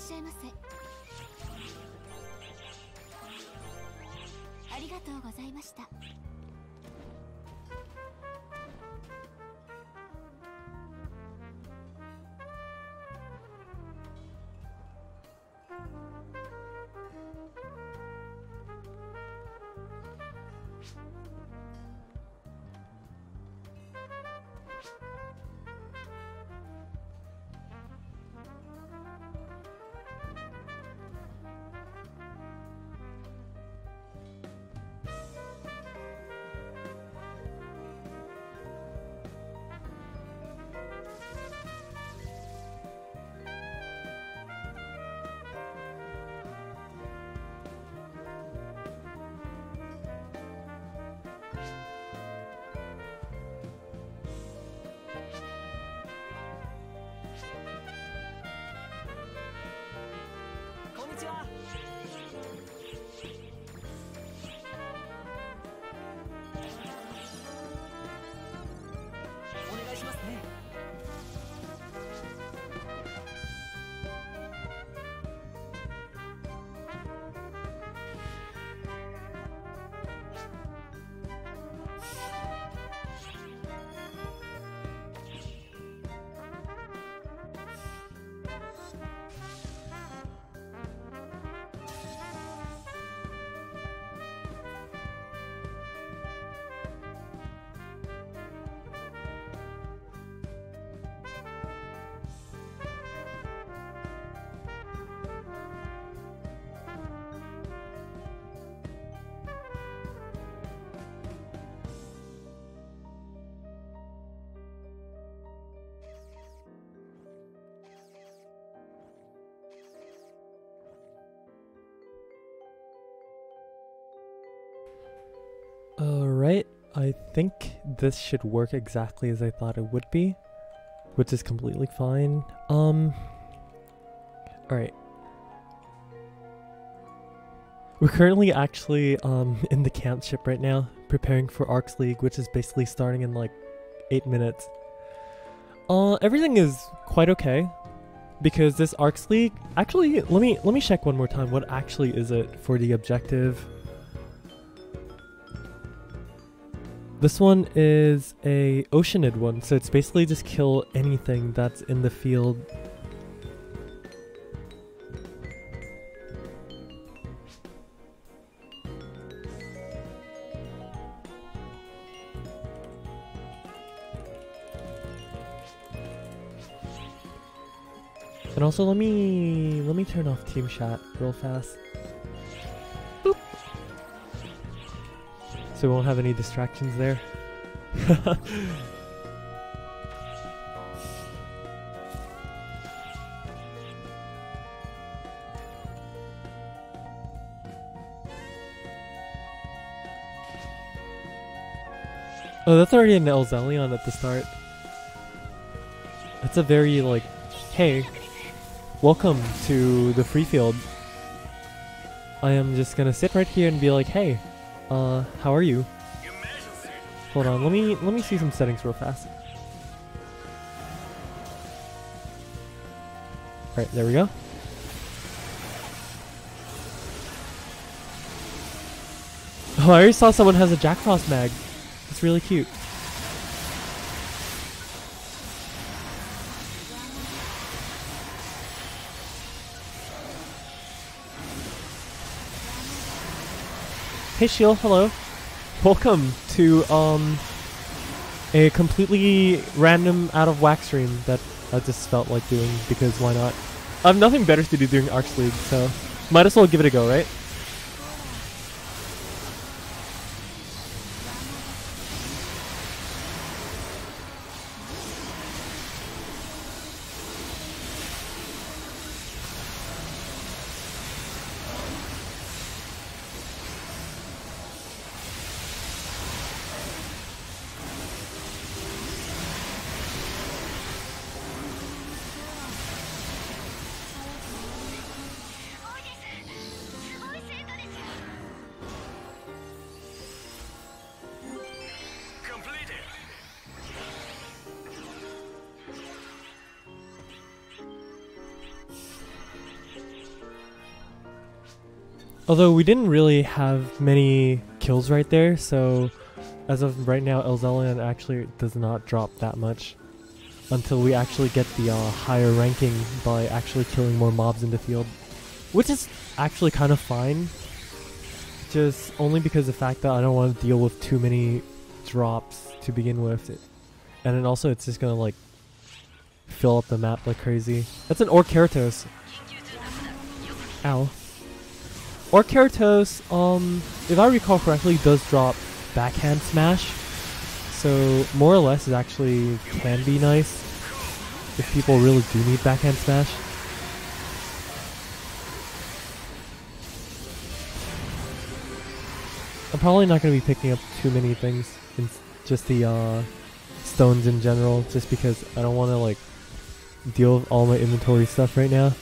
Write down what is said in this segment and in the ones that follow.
っしゃいませ。ありがとうございました。こんにちは。お願いしますね。Alright, I think this should work exactly as I thought it would be, which is completely fine. Alright. We're currently actually in the camp ship right now, preparing for Arks League, which is basically starting in like 8 minutes. Everything is quite okay, because this Arks League, actually, let me check one more time, what actually is it for the objective? This one is a Oceanid one, so it's basically just kill anything that's in the field. And also let me turn off team chat real fast. Boop. So we won't have any distractions there. Oh, that's already an Azelyra at the start. That's a very like, hey, welcome to the free field. I am just gonna sit right here and be like, hey, how are you? Hold on, let me see some settings real fast. Alright, there we go. Oh, I already saw someone has a Jack Frost mag. It's really cute. Hey Shield, hello. Welcome to a completely random out of whack stream that I just felt like doing because why not? I have nothing better to do during Arks League, so might as well give it a go, right? Although we didn't really have many kills right there, so as of right now, Azelyra actually does not drop that much until we actually get the higher ranking by actually killing more mobs in the field, which is actually kind of fine. Just only because of the fact that I don't want to deal with too many drops to begin with, and then also it's just gonna like fill up the map like crazy. That's an Orc Keratos. Ow. Orc Keratos, if I recall correctly, does drop backhand smash, so more or less it actually can be nice if people really do need backhand smash. I'm probably not going to be picking up too many things, in just the stones in general, just because I don't want to like deal with all my inventory stuff right now.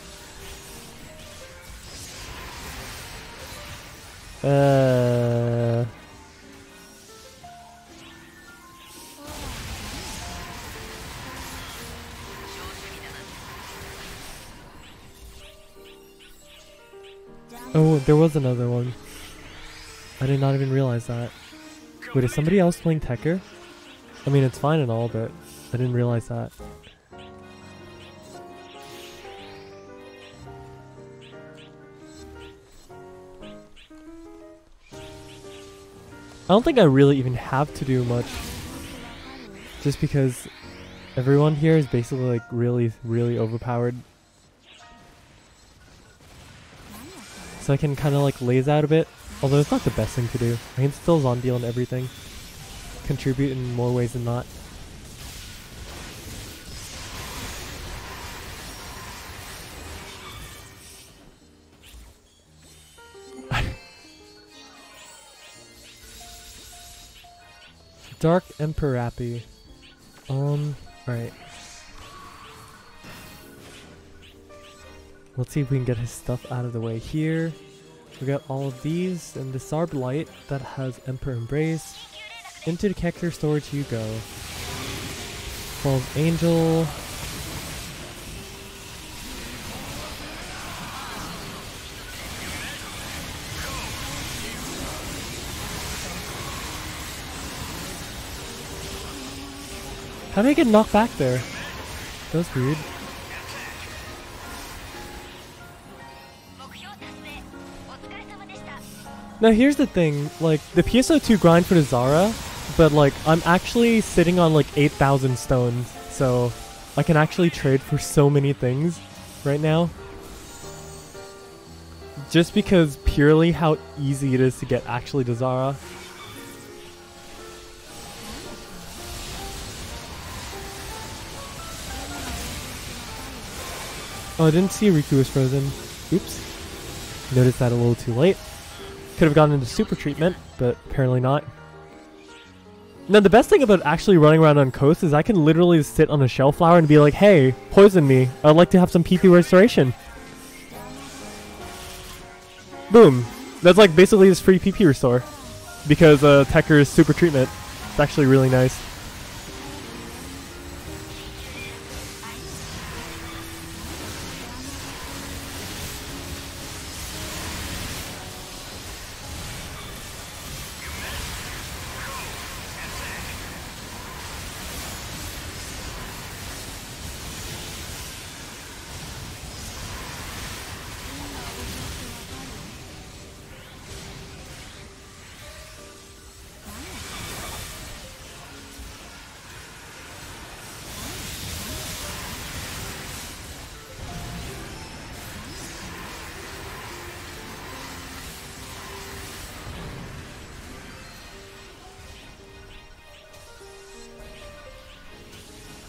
Oh, there was another one. I did not even realize that. Wait, is somebody else playing Tekker? I mean, it's fine and all, but I didn't realize that. I don't think I really even have to do much, just because everyone here is basically like really, really overpowered. So I can kind of like laze out a bit, although it's not the best thing to do. I can still Zondeal and everything, contribute in more ways than not. Dark Emperapi. Right. Let's see if we can get his stuff out of the way here. We got all of these, and the Sarb Light that has Emperor Embrace. Into the character storage you go. 12 Angel. How did I get knocked back there? That was weird. Now here's the thing, like, the PSO2 grind for the Zara, but like, I'm actually sitting on like 8,000 stones, so I can actually trade for so many things right now. Just because purely how easy it is to get actually the Zara. Oh, I didn't see Riku was frozen. Oops. Noticed that a little too late. Could have gotten into super treatment, but apparently not. Now the best thing about actually running around on coast is I can literally sit on a shell flower and be like, hey, poison me. I'd like to have some PP restoration. Boom. That's like basically this free PP restore. Because Tekker's super treatment. It's actually really nice.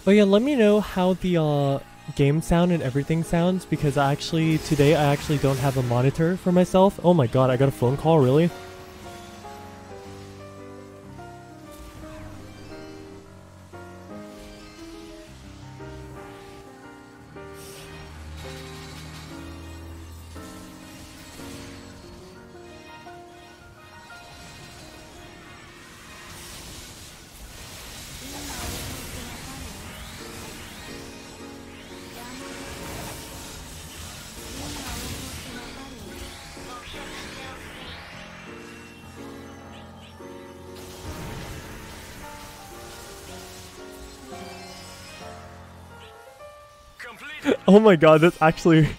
Oh yeah, let me know how the game sound and everything sounds, because today I actually don't have a monitor for myself. Oh my god, I got a phone call, really? Oh my god, that's actually...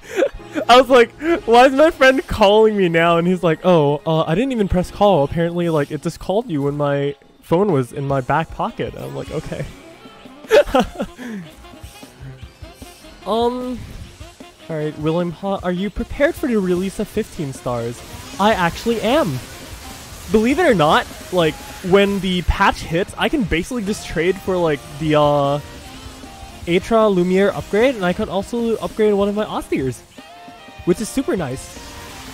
I was like, why is my friend calling me now? And he's like, oh, I didn't even press call. Apparently, like, it just called you when my phone was in my back pocket. I'm like, okay. Alright, William, are you prepared for the release of 15 stars? I actually am. Believe it or not, like, when the patch hits, I can basically just trade for, like, the, Atra Lumiere upgrade, and I could also upgrade one of my Osteers, which is super nice.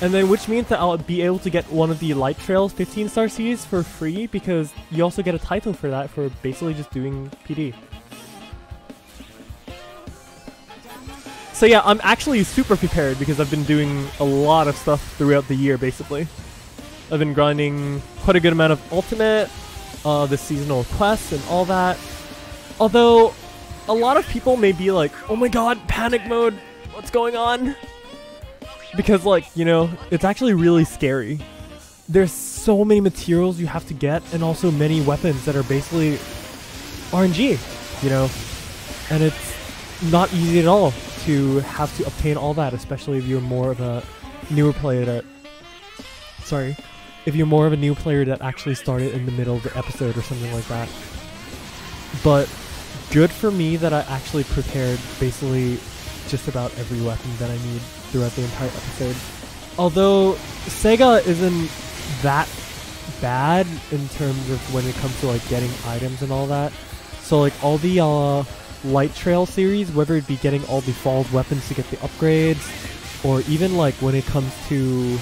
And then, which means that I'll be able to get one of the Light Trail 15-star series for free, because you also get a title for that for basically just doing PD. So yeah, I'm actually super prepared because I've been doing a lot of stuff throughout the year, basically. I've been grinding quite a good amount of Ultimate, the seasonal quests and all that. Although, a lot of people may be like, oh my god, panic mode, what's going on? Because, like, you know, it's actually really scary. There's so many materials you have to get, and also many weapons that are basically RNG, you know? And it's not easy at all to have to obtain all that, especially if you're more of a newer player that... Sorry. If you're more of a new player that actually started in the middle of the episode or something like that. But good for me that I actually prepared basically just about every weapon that I need throughout the entire episode. Although SEGA isn't that bad in terms of when it comes to like getting items and all that. So like all the Light Trail series, whether it be getting all the default weapons to get the upgrades, or even like when it comes to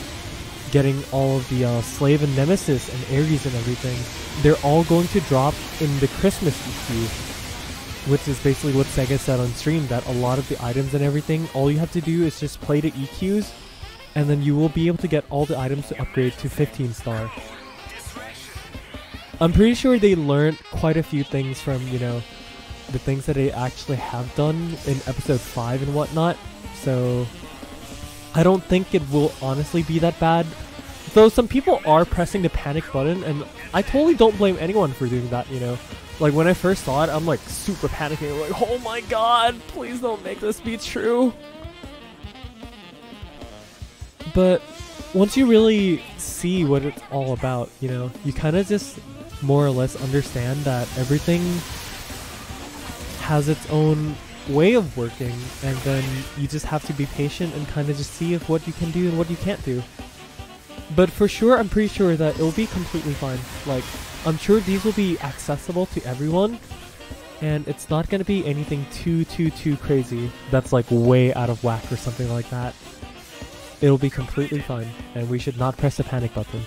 getting all of the Slave and Nemesis and Ares and everything, they're all going to drop in the Christmas EQ, which is basically what SEGA said on stream, that a lot of the items and everything, all you have to do is just play the EQs, and then you will be able to get all the items to upgrade to 15 star. I'm pretty sure they learned quite a few things from, you know, the things that they actually have done in episode 5 and whatnot, so I don't think it will honestly be that bad. Though some people are pressing the panic button, and I totally don't blame anyone for doing that, you know. Like when I first saw it, I'm like super panicking, like, oh my god, please don't make this be true. But once you really see what it's all about, you know, you kind of just more or less understand that everything has its own way of working, and then you just have to be patient and kind of just see if what you can do and what you can't do. But for sure, I'm pretty sure that it'll be completely fine. Like, I'm sure these will be accessible to everyone, and it's not going to be anything too crazy that's like way out of whack or something like that. It'll be completely fine, and we should not press the panic button.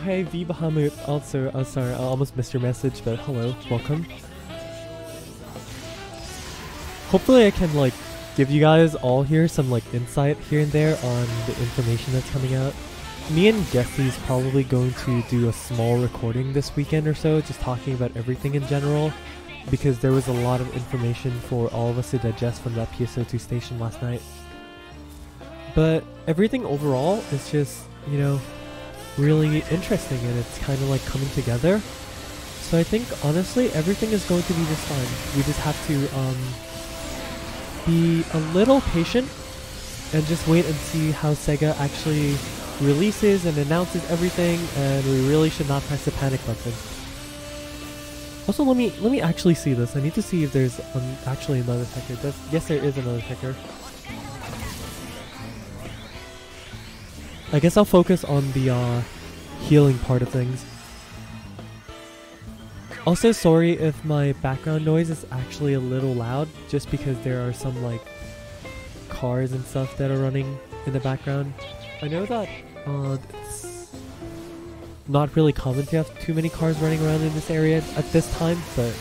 Hey V Bahamut, also, sorry, I almost missed your message, but hello, welcome. Hopefully I can like give you guys all here some like insight here and there on the information that's coming out. Me and Jeffrey's probably going to do a small recording this weekend or so, just talking about everything in general, because there was a lot of information for all of us to digest from that PSO2 station last night. But everything overall is just, you know, really interesting, and it's kind of like coming together. So I think honestly everything is going to be just fine. We just have to be a little patient and just wait and see how SEGA actually releases and announces everything, and we really should not press the panic button. Also, let me actually see this. I need to see if there's actually another ticker. Yes, there is another ticker. I guess I'll focus on the healing part of things. Also, sorry if my background noise is actually a little loud, just because there are some like cars and stuff that are running in the background. I know that it's not really common to have too many cars running around in this area at this time, but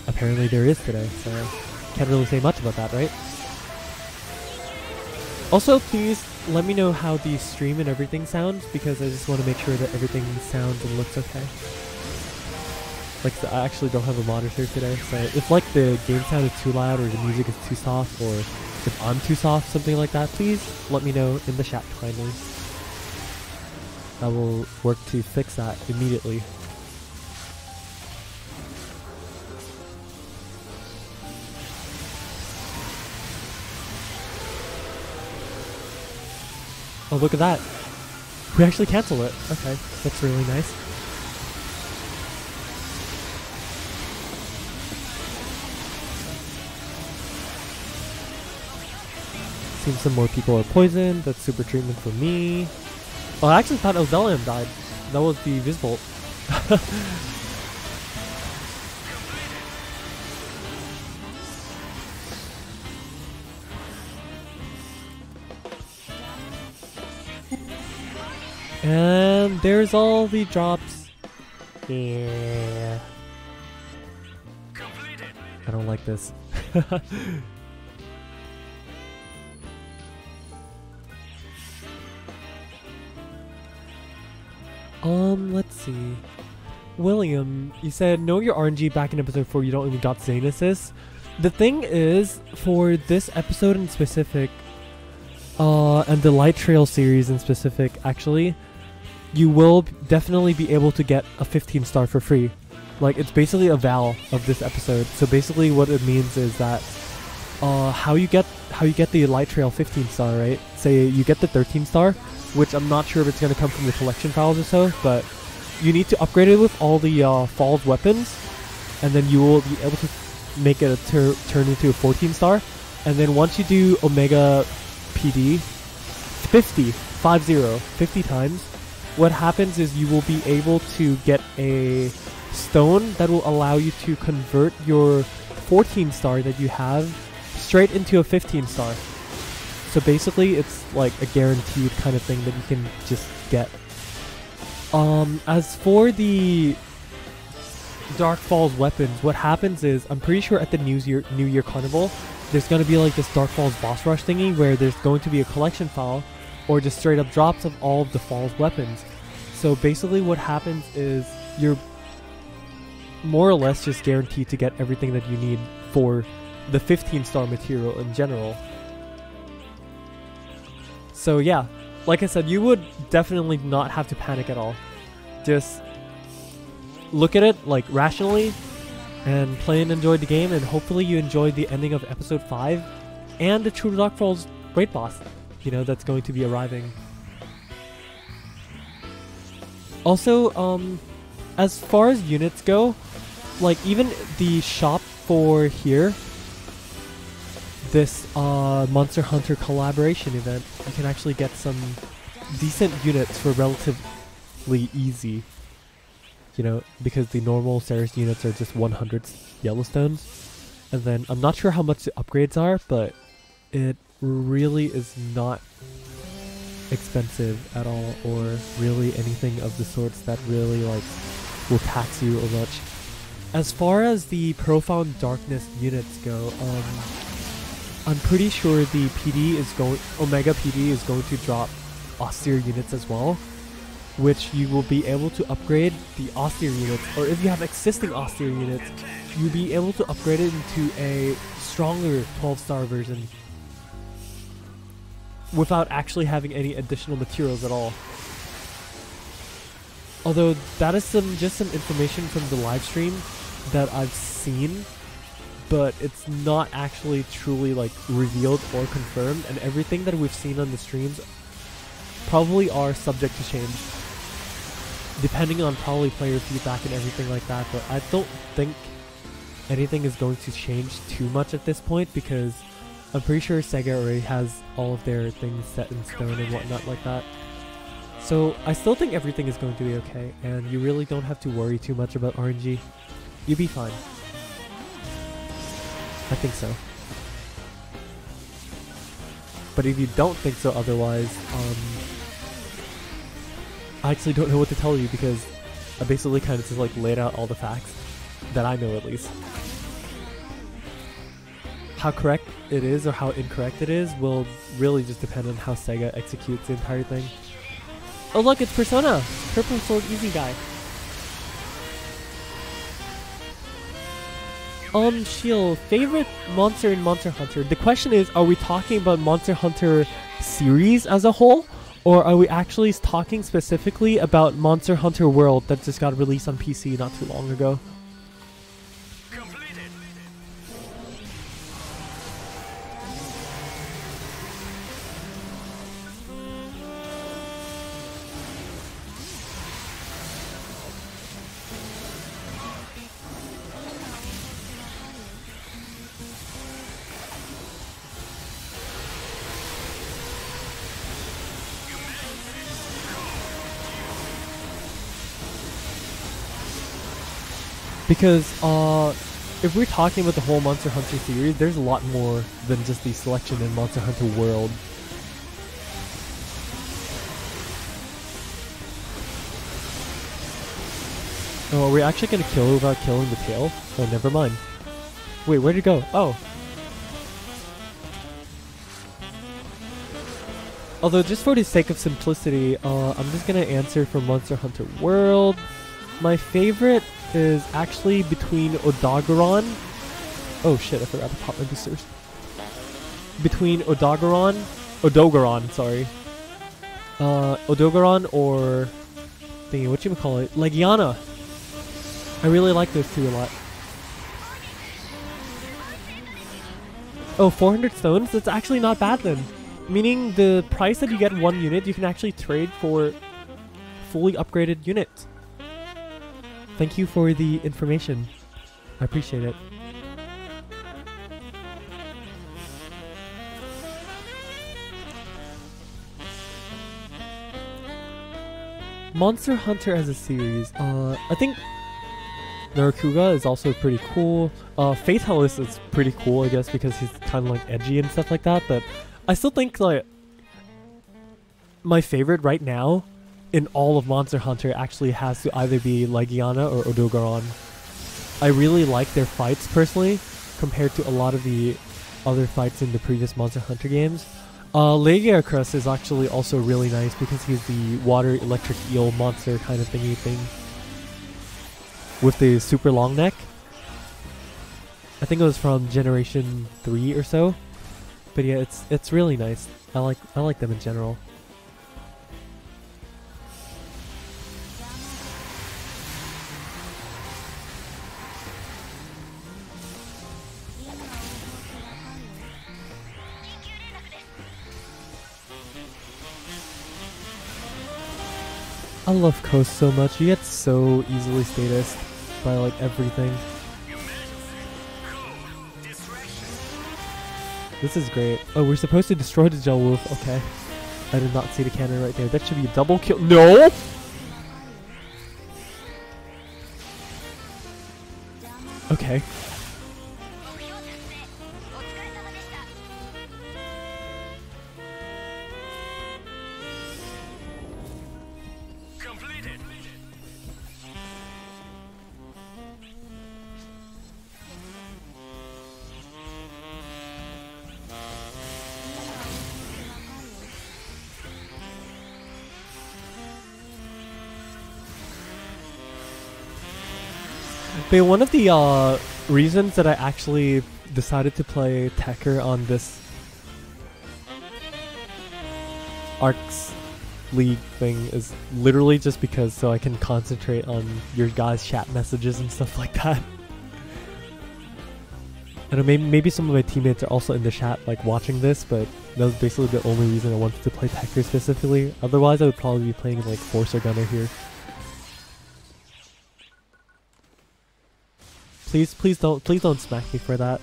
apparently there is today, so can't really say much about that, right? Also, please let me know how the stream and everything sounds, because I just want to make sure that everything sounds and looks okay. Like, I actually don't have a monitor today, so if like the game sound is too loud or the music is too soft, or if I'm too soft, something like that, please let me know in the chat kindly. I will work to fix that immediately. Oh, look at that. We actually canceled it. Okay, that's really nice. Seems some more people are poisoned. That's super treatment for me. Oh, I actually thought Azelyra died. That was the Visbolt. And there's all the drops. Yeah. I don't like this. Let's see. William, you said know your RNG back in episode 4, you don't even got Xenesis. The thing is, for this episode in specific, and the Light Trail series in specific, actually, you will definitely be able to get a 15 star for free. Like, it's basically a vow of this episode. So basically what it means is that how you get the Light Trail 15 star, right? Say you get the 13 star, which I'm not sure if it's going to come from the collection files or so, but you need to upgrade it with all the Falls weapons, and then you will be able to make it turn into a 14 star. And then once you do Omega PD 50 times, what happens is you will be able to get a stone that will allow you to convert your 14 star that you have straight into a 15 star. So basically it's like a guaranteed kind of thing that you can just get. As for the Dark Falls weapons, what happens is, I'm pretty sure at the New Year Carnival, there's going to be like this Dark Falls boss rush thingy where there's going to be a collection file or just straight up drops of all of the Falls weapons. So basically what happens is you're more or less just guaranteed to get everything that you need for the 15 star material in general. So yeah, like I said, you would definitely not have to panic at all. Just look at it like rationally and play and enjoy the game, and hopefully you enjoyed the ending of episode 5 and the True Dark Falls raid boss, you know, that's going to be arriving. Also, as far as units go, like even the shop for here, this Monster Hunter collaboration event, you can actually get some decent units for relatively easy. You know, because the normal Ceres units are just 100 Yellowstones. And then I'm not sure how much the upgrades are, but it really is not expensive at all, or really anything of the sorts that really like will tax you a much. As far as the Profound Darkness units go, I'm pretty sure the Omega PD is going to drop austere units as well, which you will be able to upgrade the austere units, or if you have existing austere units, you'll be able to upgrade it into a stronger 12-star version without actually having any additional materials at all. Although that is just some information from the live stream that I've seen, but it's not actually truly like revealed or confirmed, and everything that we've seen on the streams probably are subject to change, depending on probably player feedback and everything like that. But I don't think anything is going to change too much at this point, because I'm pretty sure SEGA already has all of their things set in stone and whatnot like that. So I still think everything is going to be okay, and you really don't have to worry too much about RNG. You'll be fine. I think so. But if you don't think so otherwise, I actually don't know what to tell you, because I basically kind of just like laid out all the facts that I know, at least. how correct it is or how incorrect it is will really just depend on how SEGA executes the entire thing. Oh look, it's Persona! Purple Sword Easy Guy. Shield, favorite monster in Monster Hunter? The question is, are we talking about Monster Hunter series as a whole? Or are we actually talking specifically about Monster Hunter World that just got released on PC not too long ago? Because if we're talking about the whole Monster Hunter series, there's a lot more than just the selection in Monster Hunter World. Oh, are we actually gonna kill without killing the tail? Oh, never mind. Wait, where'd it go? Oh. Although, just for the sake of simplicity, I'm just gonna answer for Monster Hunter World. My favorite is actually between Odogaron. Oh shit, I forgot to pop my boosters. Between Odogaron, sorry. Odogaron or thingy, whatchamacallit, Legiana. I really like those two a lot. Oh, 400 stones? That's actually not bad then. Meaning the price that you get one unit, you can actually trade for fully upgraded units. Thank you for the information. I appreciate it. Monster Hunter as a series. I think Narakuga is also pretty cool. Fatalis is pretty cool, I guess, because he's kind of like edgy and stuff like that. But I still think like my favorite right now in all of Monster Hunter actually has to either be Legiana or Odogaron. I really like their fights personally, compared to a lot of the other fights in the previous Monster Hunter games. Legiacrus is actually also really nice because he's the water electric eel monster kind of thingy thing. With the super long neck. I think it was from Generation 3 or so. But yeah, it's really nice. I like them in general. I love Coast so much. You get so easily statused by like everything. This is great. Oh, we're supposed to destroy the Gel Wolf. Okay. I did not see the cannon right there. That should be a double kill. No! Okay. But one of the reasons that I actually decided to play Tekker on this Arks League thing is literally just because so I can concentrate on your guys' chat messages and stuff like that. I don't know, maybe some of my teammates are also in the chat like watching this, but that was basically the only reason I wanted to play Tekker specifically. Otherwise I would probably be playing like Force or Gunner here. Please don't smack me for that.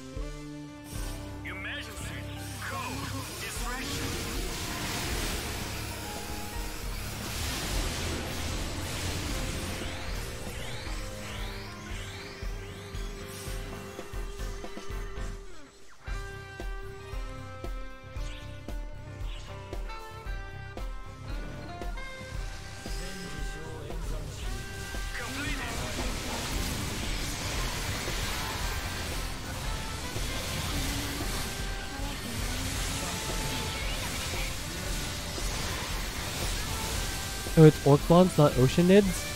Oh, it's Orc Blondes, not Ocean Nids?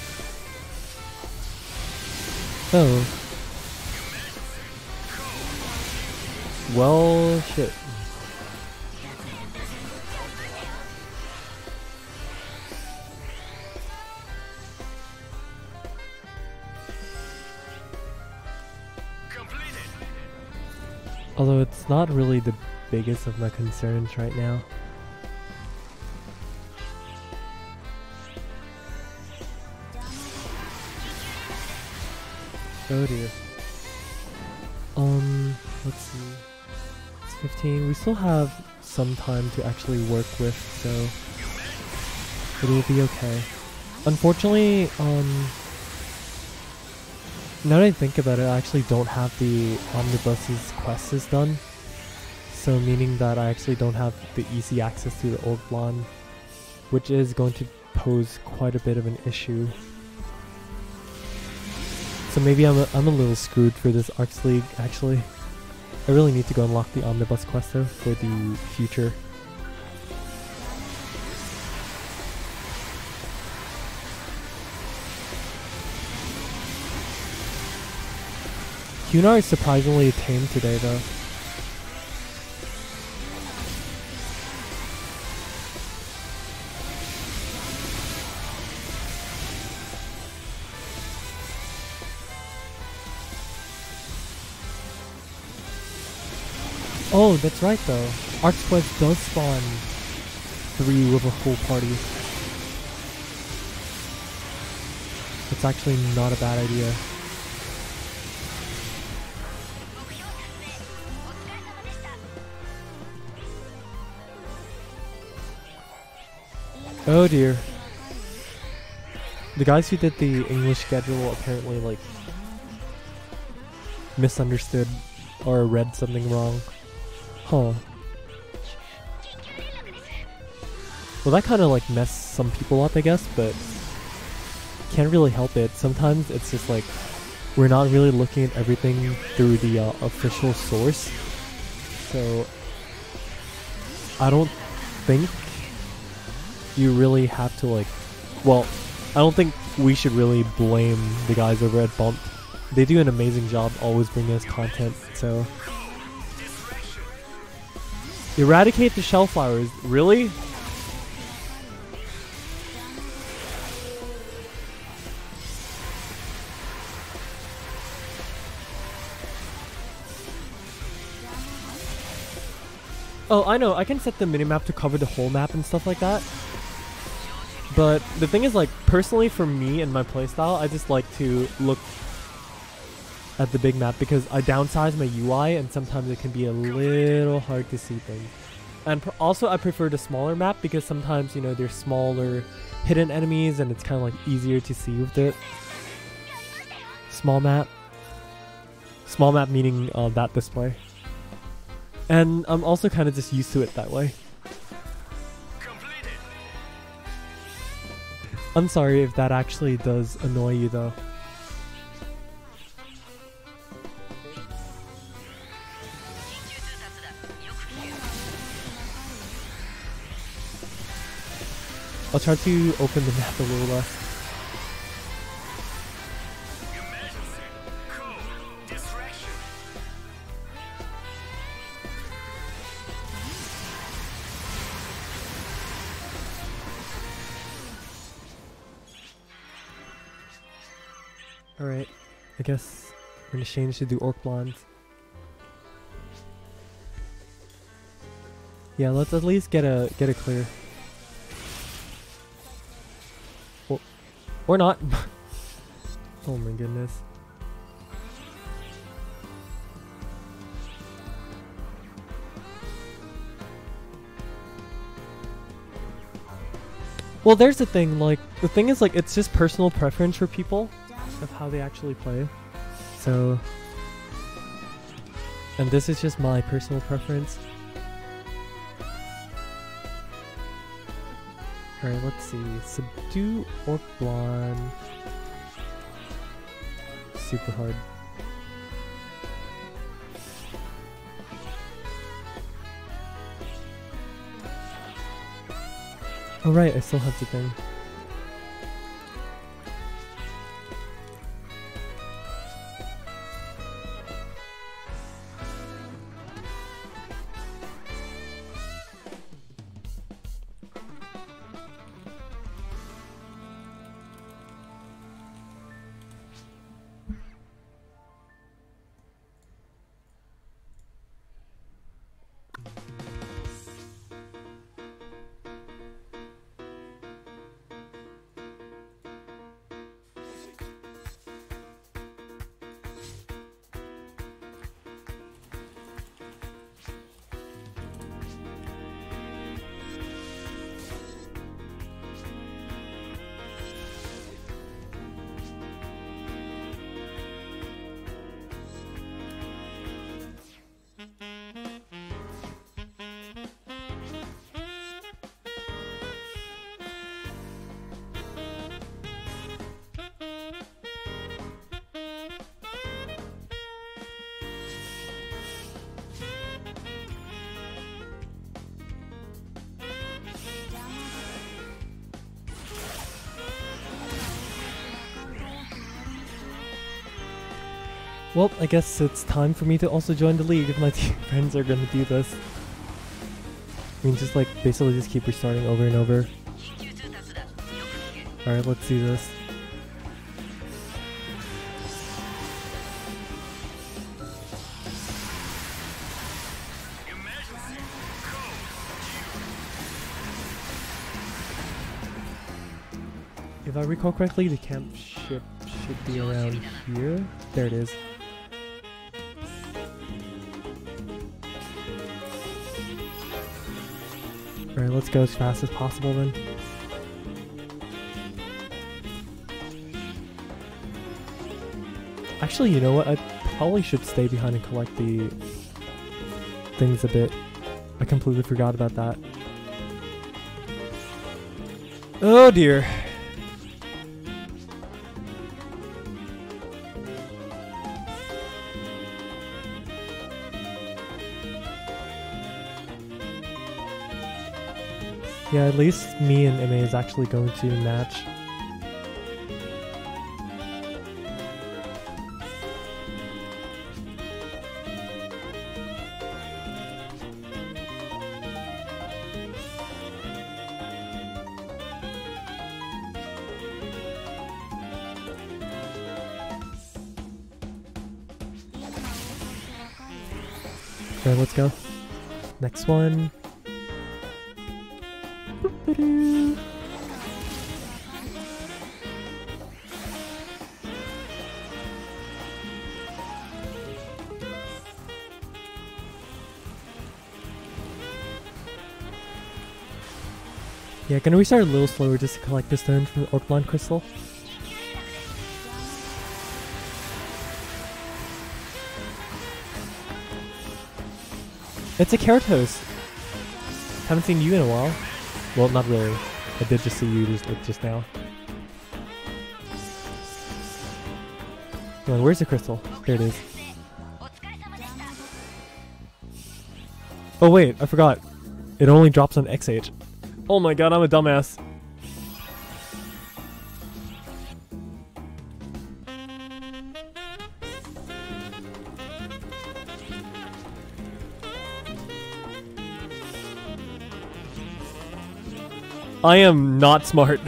Oh. Well, shit. Although it's not really the biggest of my concerns right now. Oh dear. Let's see. It's 15. We still have some time to actually work with, so it'll be okay. Unfortunately, now that I think about it, I actually don't have the Omnibus's quests done. So meaning that I actually don't have the easy access to the Orc Blonde, which is going to pose quite a bit of an issue. So maybe I'm a little screwed for this Arks League, actually. I really need to go unlock the Omnibus quest though for the future. Hunar is surprisingly tame today though. Oh, that's right though. Arks Quest does spawn 3 with a full party. It's actually not a bad idea. Oh dear. The guys who did the English schedule apparently like misunderstood or read something wrong. Huh. Well, that kind of like messed some people up, I guess, but can't really help it. Sometimes it's just like we're not really looking at everything through the official source. So I don't think you really have to like, well, I don't think we should really blame the guys over at Bump. They do an amazing job always bringing us content, so. Eradicate the shellflowers, really? Oh, I know, I can set the minimap to cover the whole map and stuff like that. But the thing is, like, personally for me and my playstyle, I just like to look at the big map because I downsize my UI and sometimes it can be a little hard to see things. And also I prefer the smaller map because sometimes, you know, there's smaller hidden enemies and it's kind of like easier to see with it. Small map. Small map meaning that display. And I'm also kind of just used to it that way. I'm sorry if that actually does annoy you though. I'll try to open the map a little less. Alright, I guess we're gonna change to do Orc Blondes. Yeah, let's at least get a clear. Or not. Oh my goodness. Well, there's the thing, like, the thing is, like, it's just personal preference for people of how they actually play. So, and this is just my personal preference. Alright, let's see. Subdue Orc Blonde. Super hard. Oh right, I still have the thing. Well, I guess it's time for me to also join the league if my friends are gonna do this. I mean, just like basically just keep restarting over and over. Alright, let's do this. If I recall correctly, the camp ship should be around here. There it is. Alright, let's go as fast as possible then. Actually, you know what? I probably should stay behind and collect the things a bit. I completely forgot about that. Oh dear. Yeah, at least me and MA is actually going to match. Okay, let's go. Next one. Yeah, gonna restart a little slower just to collect the stone from the Orplan crystal. It's a Keratos. Haven't seen you in a while. Well, not really. I did just see you just now. Come on, where's the crystal? There it is. Oh wait, I forgot. It only drops on XH. Oh my god, I'm a dumbass. I am not smart.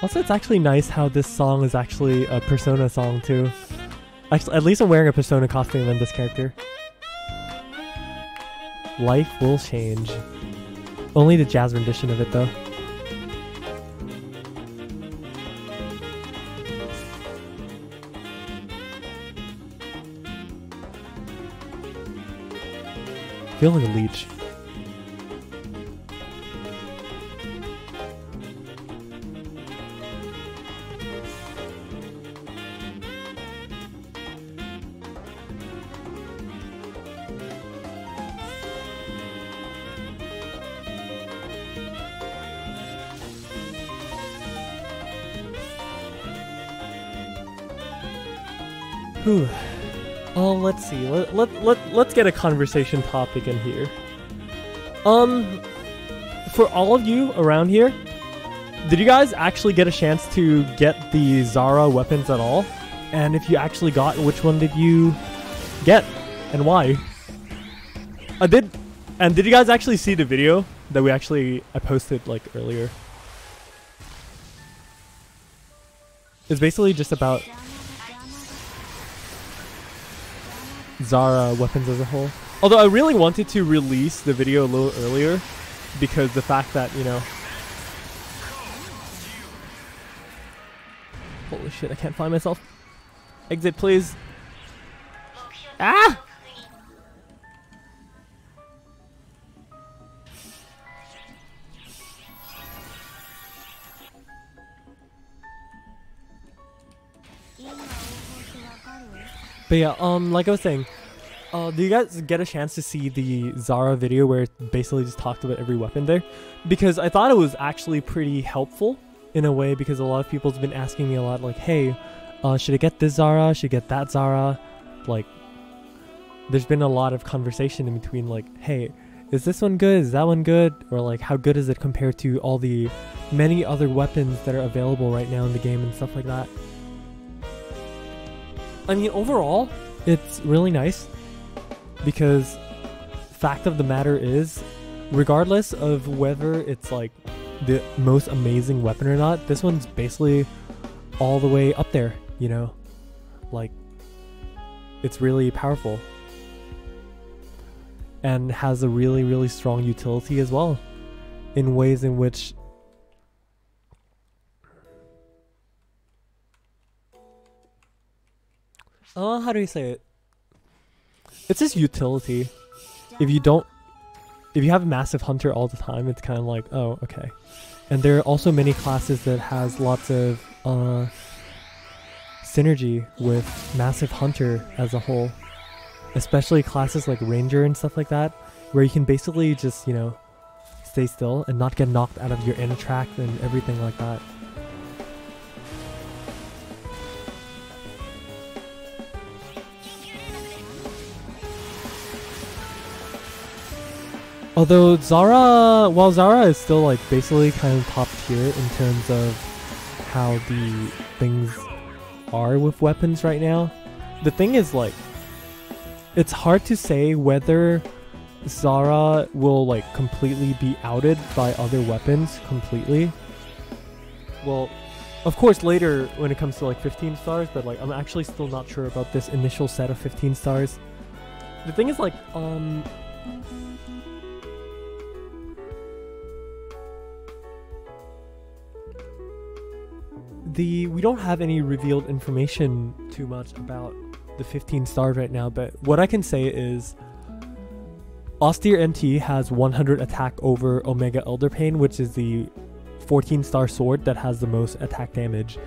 Also, it's actually nice how this song is actually a Persona song too. Actually, at least I'm wearing a Persona costume in this character. Life will change. Only the jazz rendition of it though. Feeling a leech. Whew. Oh, let's see. Let's get a conversation topic in here. For all of you around here, did you guys actually get a chance to get the Zara weapons at all? And if you actually got, which one did you get and why? I did. And did you guys actually see the video that I posted like earlier? It's basically just about Zara weapons as a whole. Although I really wanted to release the video a little earlier because the fact that, you know... Holy shit, I can't find myself. Exit, please. Ah! But yeah, like I was saying, do you guys get a chance to see the Zara video where it basically just talked about every weapon there? Because I thought it was actually pretty helpful in a way, because a lot of people's been asking me a lot, like, hey, should I get this Zara? Should I get that Zara? Like, there's been a lot of conversation in between, like, hey, is this one good? Is that one good? Or like, how good is it compared to all the many other weapons that are available right now in the game and stuff like that? I mean, overall, it's really nice, because fact of the matter is, regardless of whether it's like the most amazing weapon or not, this one's basically all the way up there, you know? Like, it's really powerful and has a really, really strong utility as well, in ways in which how do you say it? It's just utility. If you have a massive hunter all the time, it's kind of like, oh, okay. And there are also many classes that has lots of synergy with massive hunter as a whole. Especially classes like ranger and stuff like that, where you can basically just, you know, stay still and not get knocked out of your inner track and everything like that. Although while Zara is still like basically kind of top tier in terms of how the things are with weapons right now, the thing is, like, it's hard to say whether Zara will like completely be outed by other weapons completely. Well, of course later when it comes to like 15 stars, but like I'm actually still not sure about this initial set of 15 stars. The thing is, like, we don't have any revealed information too much about the 15 stars right now, but what I can say is Austere NT has 100 attack over Omega Elderpain, which is the 14-star sword that has the most attack damage.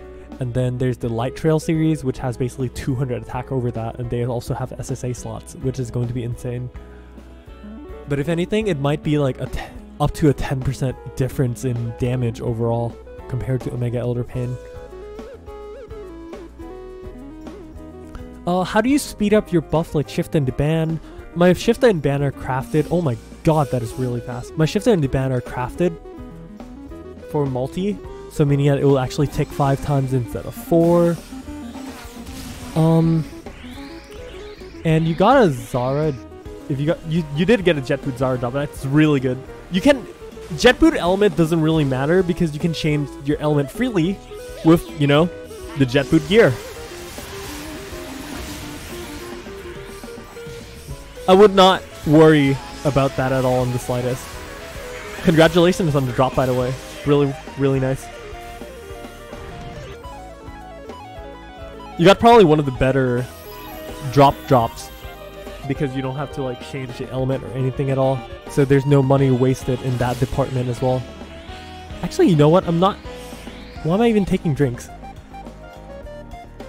And then there's the Light Trail series, which has basically 200 attack over that, and they also have SSA slots, which is going to be insane. But if anything, it might be like up to a 10% difference in damage overall compared to Omega Elderpain. How do you speed up your buff, like shift and ban? My shift and ban are crafted. Oh my god, that is really fast. My shift and ban are crafted for multi, so meaning that it will actually take 5 times instead of 4. And you got a Zara. If you got you did get a Jet Boot Zara double. That's really good. You can Jet Boot element doesn't really matter because you can change your element freely with, you know, the Jet Boot gear. I would not worry about that at all in the slightest. Congratulations on the drop, by the way. Really, really nice. You got probably one of the better drops because you don't have to like change the element or anything at all. So there's no money wasted in that department as well. Actually, you know what? Why am I even taking drinks?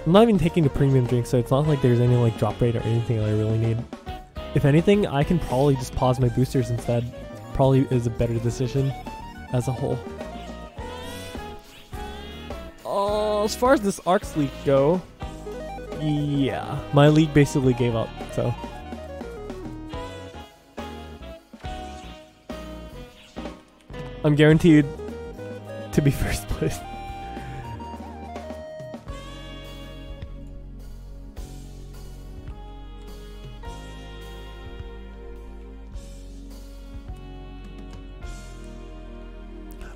I'm not even taking the premium drink, so it's not like there's any like drop rate or anything that I really need. If anything, I can probably just pause my boosters instead. Probably is a better decision as a whole. As far as this Arks League go, yeah, my league basically gave up, so. I'm guaranteed to be first place.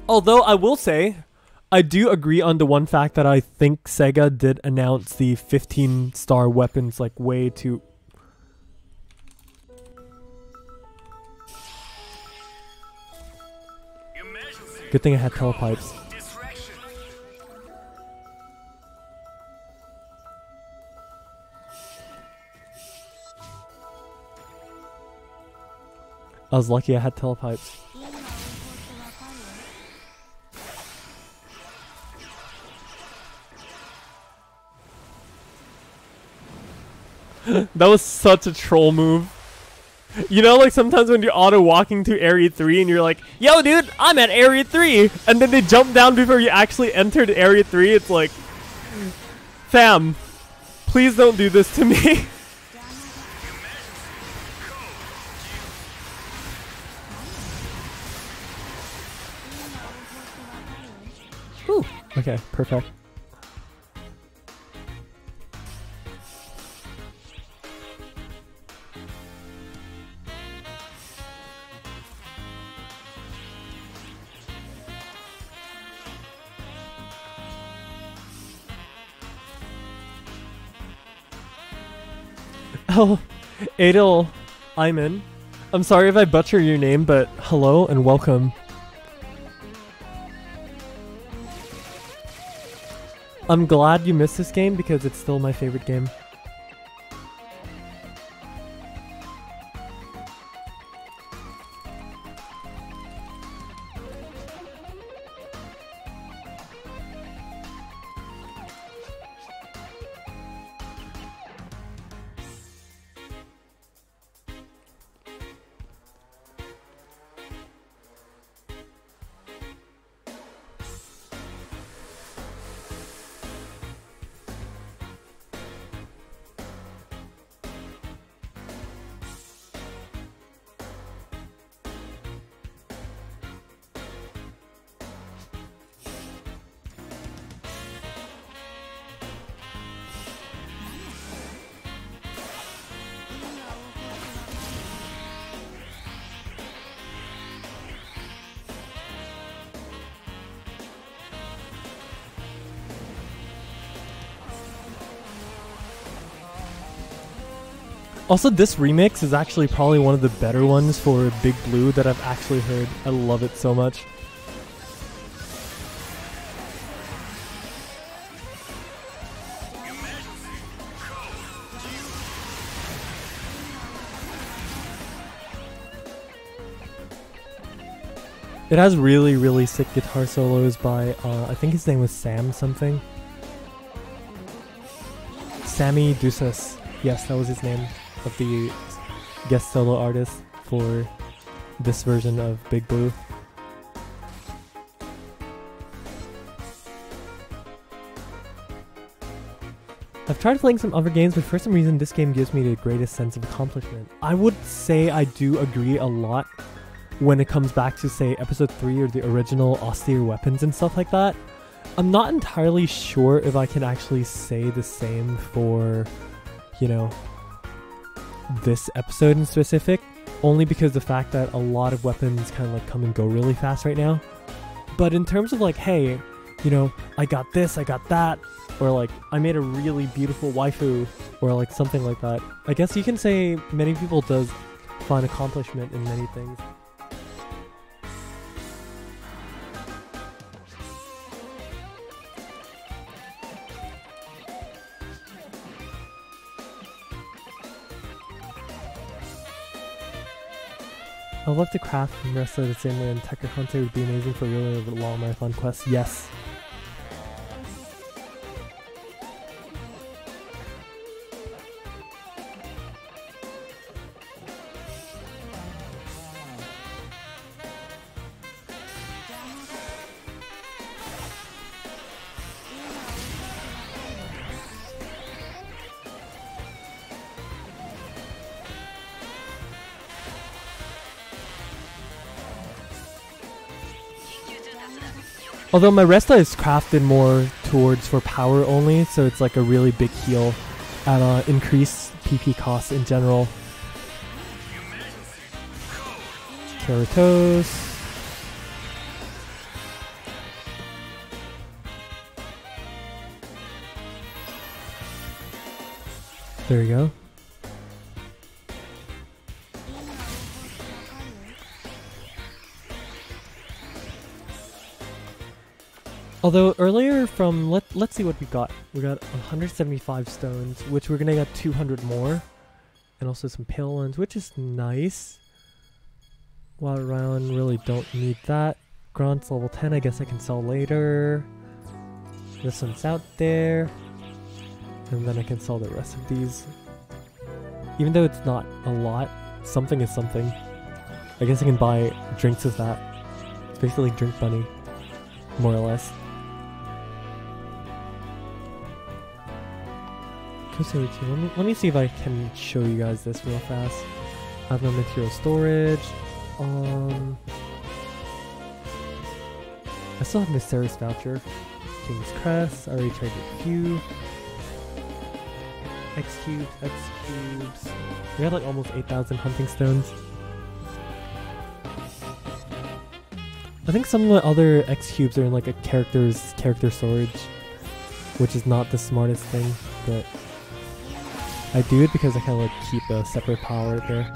Although I will say, I do agree on the one fact that I think SEGA did announce the 15-star weapons like way too... Good thing I had telepipes. I was lucky I had telepipes. That was such a troll move. You know, like sometimes when you're auto walking to area 3 and you're like, yo dude, I'm at area 3, and then they jump down before you actually entered area 3. It's like, fam, please don't do this to me. Ooh, okay, perfect. Oh, Adel Iman. I'm sorry if I butcher your name, but hello and welcome. I'm glad you missed this game because it's still my favorite game. Also, this remix is actually probably one of the better ones for Big Blue that I've actually heard. I love it so much. It has really, really sick guitar solos by, I think his name was Sam something. Sammy Dusas. Yes, that was his name. Of the guest solo artist for this version of Big Blue. I've tried playing some other games, but for some reason this game gives me the greatest sense of accomplishment. I would say I do agree a lot when it comes back to, say, episode 3 or the original austere weapons and stuff like that. I'm not entirely sure if I can actually say the same for, you know, this episode in specific, only because the fact that a lot of weapons kind of like come and go really fast right now. But in terms of like, hey, you know, I got this, I got that, or like I made a really beautiful waifu, or like something like that, I guess you can say many people does find accomplishment in many things. I'd love to craft and wrestle the same way, and Tekker Hunter would be amazing for really long marathon quests. Yes. Although my Resta is crafted more towards for power only, so it's like a really big heal at increased PP costs in general. Keratos. There you go. Although earlier from, let's see what we got. We got 175 stones, which we're gonna get 200 more. And also some pale ones, which is nice. Wild round, really don't need that. Grant's level 10, I guess I can sell later. This one's out there. And then I can sell the rest of these. Even though it's not a lot, something is something. I guess you can buy drinks with that. It's basically drink money, more or less. Let me see if I can show you guys this real fast. I have no material storage. I still have Mysterious Voucher. King's Crest. I already traded a few. X cubes. We got like almost 8,000 hunting stones. I think some of the other X cubes are in like a character storage, which is not the smartest thing, but I do it because I kind of like keep a separate pile right there.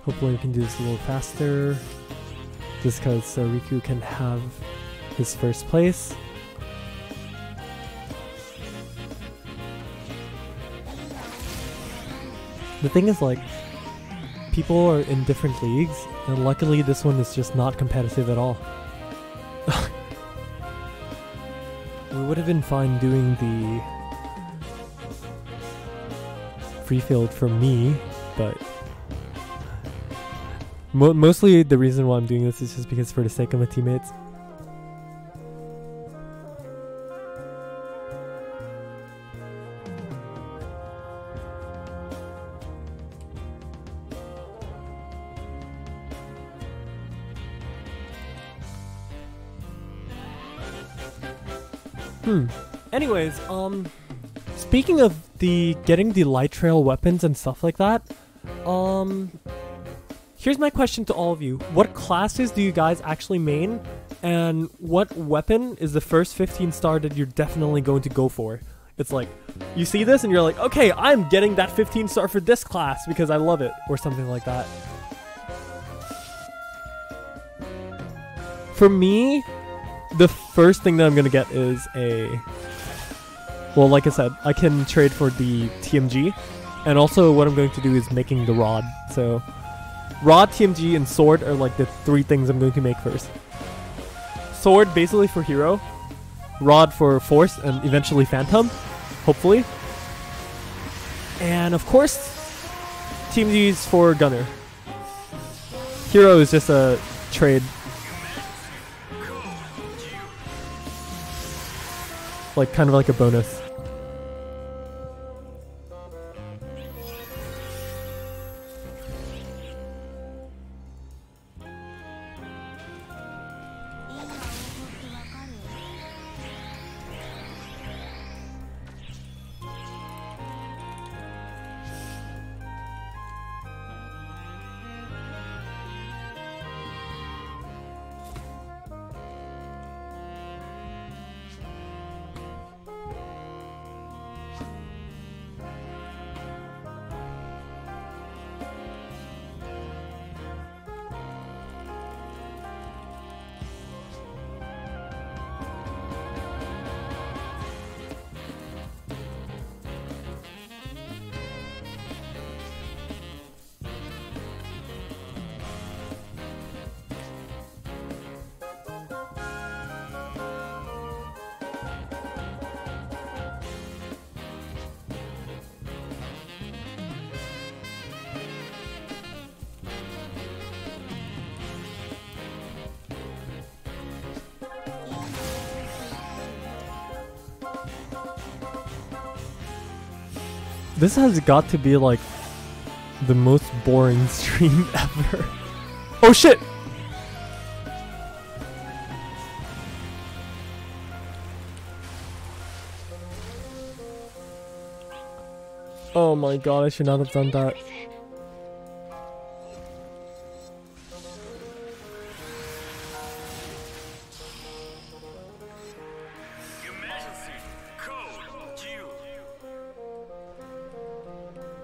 Hopefully we can do this a little faster, just because Riku can have his first place. The thing is, like, people are in different leagues, and luckily this one is just not competitive at all. We would have been fine doing the free field for me, but mostly the reason why I'm doing this is just because for the sake of my teammates. Anyways, speaking of getting the light trail weapons and stuff like that, here's my question to all of you. What classes do you guys actually main? And what weapon is the first 15 star that you're definitely going to go for? It's like, you see this and you're like, okay, I'm getting that 15 star for this class because I love it, or something like that. For me, the first thing that I'm gonna get is well, like I said, I can trade for the TMG, and also what I'm going to do is making the rod. So rod, TMG, and sword are like the three things I'm going to make first. Sword basically for hero, rod for force, and eventually phantom, hopefully. And of course, TMG's for gunner. Hero is just a trade. Like, kind of like a bonus. This has got to be like the most boring stream ever. Oh shit! Oh my god, I should not have done that.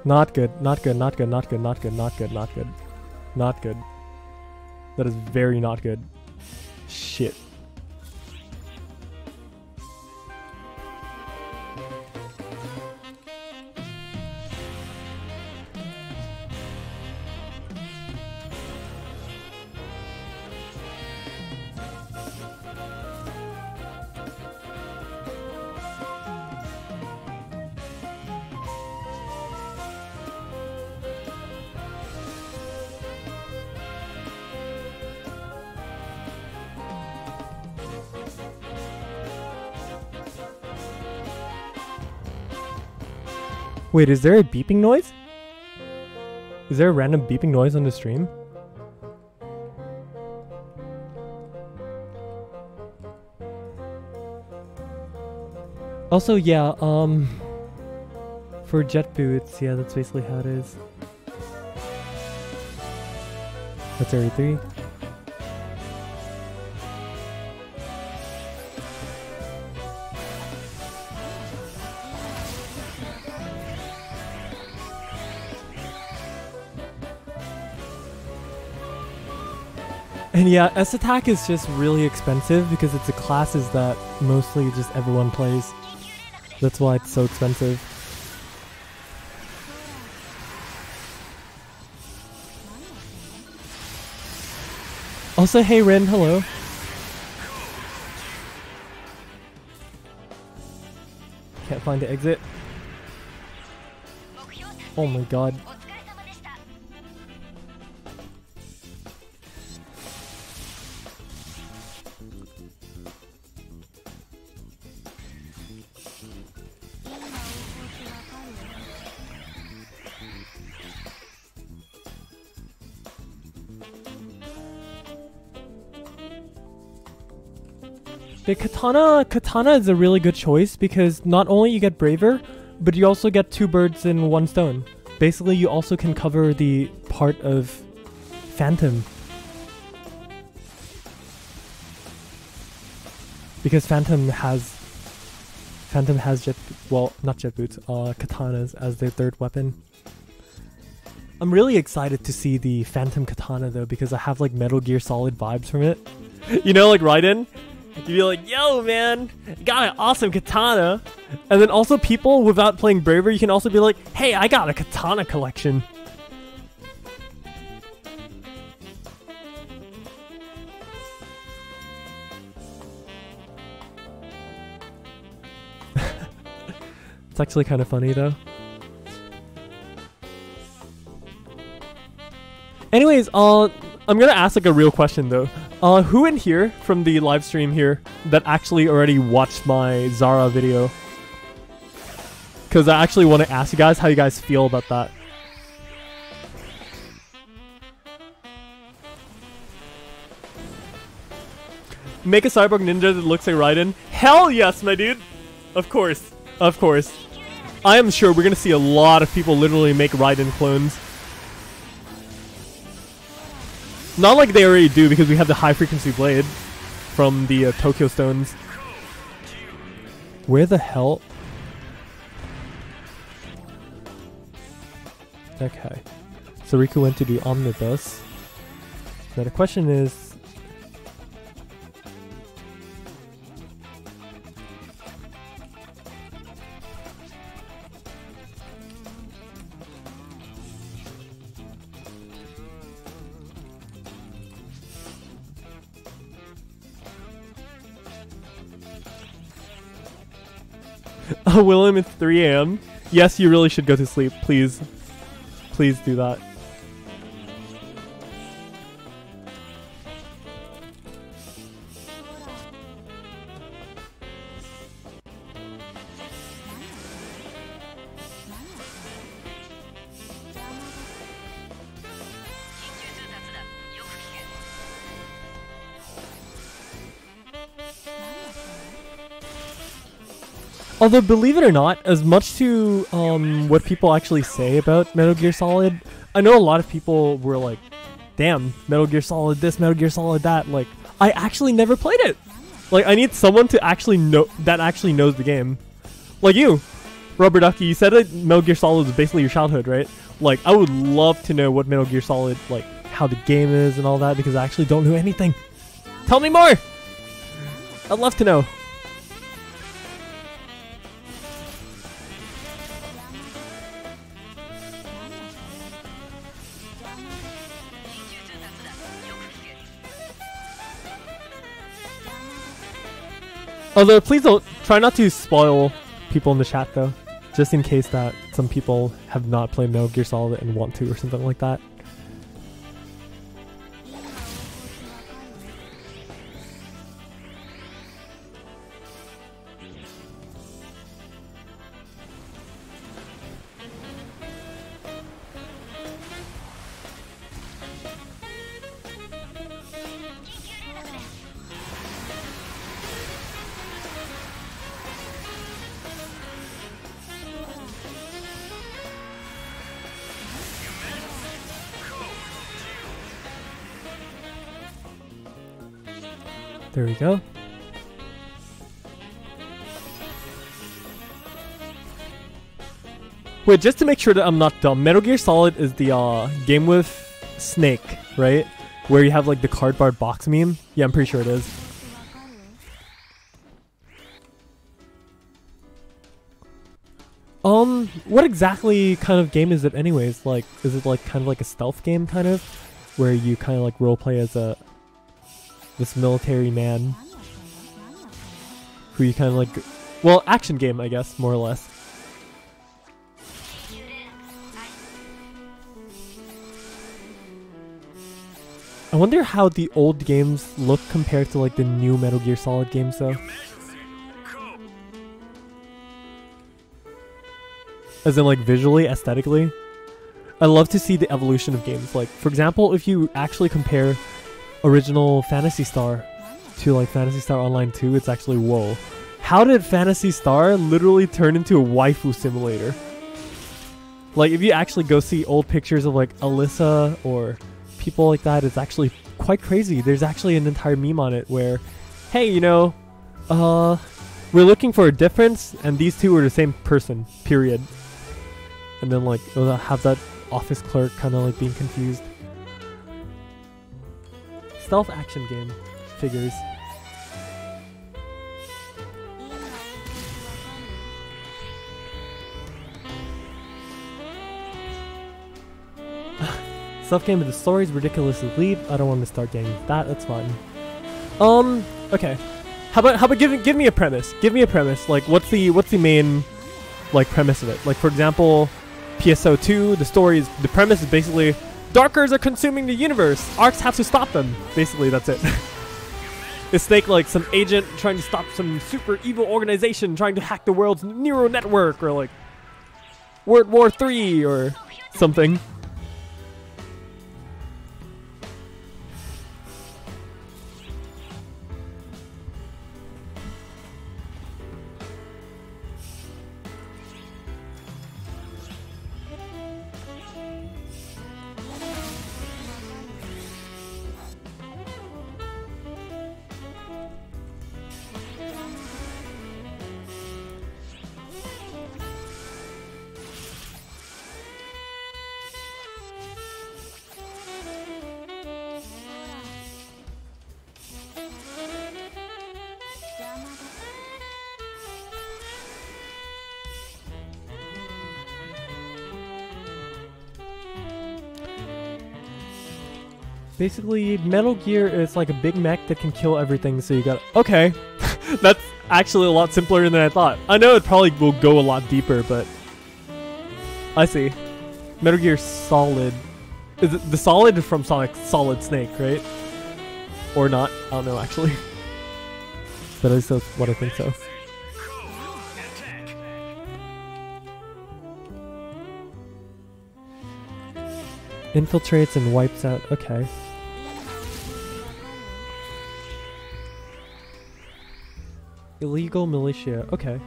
Not good, not good, not good, not good, not good, not good, not good. Not good. That is very not good. Shit. Wait, is there a beeping noise? Is there a random beeping noise on the stream? Also, yeah, for jet boots, yeah, that's basically how it is. That's area 3. And yeah, S attack is just really expensive because it's a classes that mostly just everyone plays. That's why it's so expensive. Also, hey Rin, hello. Can't find the exit. Oh my god. The katana is a really good choice because not only you get braver, but you also get 2 birds in 1 stone. Basically, you also can cover the part of Phantom. Because Phantom has not jet boots, katanas as their 3rd weapon. I'm really excited to see the Phantom katana though because I have like Metal Gear Solid vibes from it. You know, like Raiden? You'd be like, yo man, you got an awesome katana. And then also people without playing Braver, you can also be like, hey, I got a katana collection. It's actually kind of funny though. Anyways, I'm gonna ask like a real question though. Who in here from the live stream here that actually already watched my Zara video? Because I actually want to ask you guys how you guys feel about that. Make a cyborg ninja that looks like Raiden? Hell yes, my dude! Of course. Of course. I am sure we're gonna see a lot of people literally make Raiden clones. Not like they already do because we have the high frequency blade from the Tokyo Stones. Where the hell? Okay. So Riku went to do Omnibus. Now the question is... Willem, it's 3 a.m. Yes, you really should go to sleep. Please. Please do that. Although, believe it or not, as much to what people actually say about Metal Gear Solid, I know a lot of people were like, damn, Metal Gear Solid this, Metal Gear Solid that. Like, I actually never played it. Like, I need someone to actually know, that actually knows the game. Like you, Rubber Ducky, you said that Metal Gear Solid was basically your childhood, right? Like, I would love to know what Metal Gear Solid, like, how the game is and all that, because I actually don't know anything. Tell me more! I'd love to know. Although, please don't try not to spoil people in the chat though, just in case that some people have not played Metal Gear Solid and want to or something like that. There we go. Wait, just to make sure that I'm not dumb, Metal Gear Solid is the game with Snake, right? Where you have like the cardboard box meme? Yeah, I'm pretty sure it is. What exactly kind of game is it anyways? Like, is it like kind of like a stealth game kind of? Where you kind of like roleplay as this military man who you kind of like, well, action game, I guess, more or less. I wonder how the old games look compared to like the new Metal Gear Solid games though. As in like visually, aesthetically. I love to see the evolution of games. Like, for example, if you actually compare original Phantasy Star to like Phantasy Star Online 2, it's actually whoa. How did Phantasy Star literally turn into a waifu simulator? Like, if you actually go see old pictures of like Alyssa or people like that, it's actually quite crazy. There's actually an entire meme on it where, hey, you know, we're looking for a difference and these two are the same person, period. And then like, it'll have that office clerk kind of like being confused. Stealth action game figures. Stealth game, but the story is ridiculously deep. I don't want to start getting that. That's fine. Okay. How about give me a premise? Give me a premise. Like, what's the main like premise of it? Like, for example, PSO2. The premise is basically Darkers are consuming the universe. Arks have to stop them. Basically, that's it. Is Snake like some agent trying to stop some super evil organization trying to hack the world's neural network, or like World War III or something? Basically, Metal Gear is like a big mech that can kill everything, so you got... Okay. That's actually a lot simpler than I thought. I know it probably will go a lot deeper, but... I see. Metal Gear Solid. Is it the Solid from Sonic Solid Snake, right? Or not? I don't know, actually. But at least that's what I think so. Infiltrates and wipes out. Okay. Illegal militia. Okay.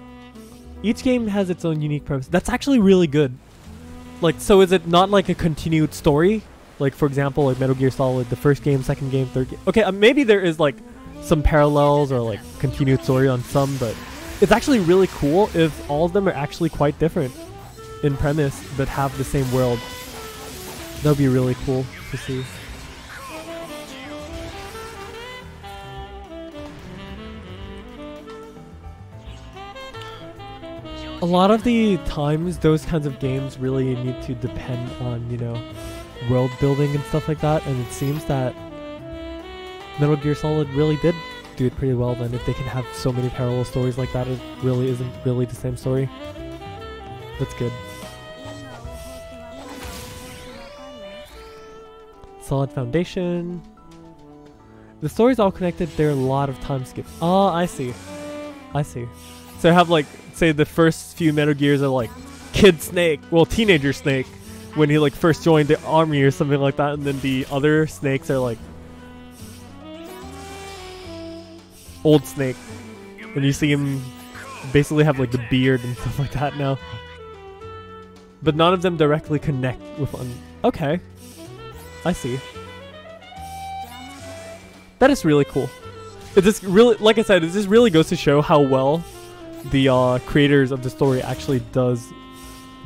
Each game has its own unique premise. That's actually really good. Like, so is it not like a continued story? Like, for example, like Metal Gear Solid, the first game, second game, third game. Okay, maybe there is like some parallels or like continued story on some, but it's actually really cool if all of them are actually quite different in premise but have the same world. That would be really cool to see. A lot of the times, those kinds of games really need to depend on, you know, world building and stuff like that, and it seems that Metal Gear Solid really did do it pretty well then. If they can have so many parallel stories like that, it really isn't really the same story. That's good. Solid foundation. The story's all connected. There are a lot of time skips. Oh, I see. I see. So I have like, say the first few Metal Gears are like Kid Snake, well, Teenager Snake, when he like first joined the army or something like that, and then the other snakes are like Old Snake, and you see him basically have like the beard and stuff like that now. But none of them directly connect with one. Okay. I see. That is really cool. It just really, like I said, it just really goes to show how well the creators of the story actually does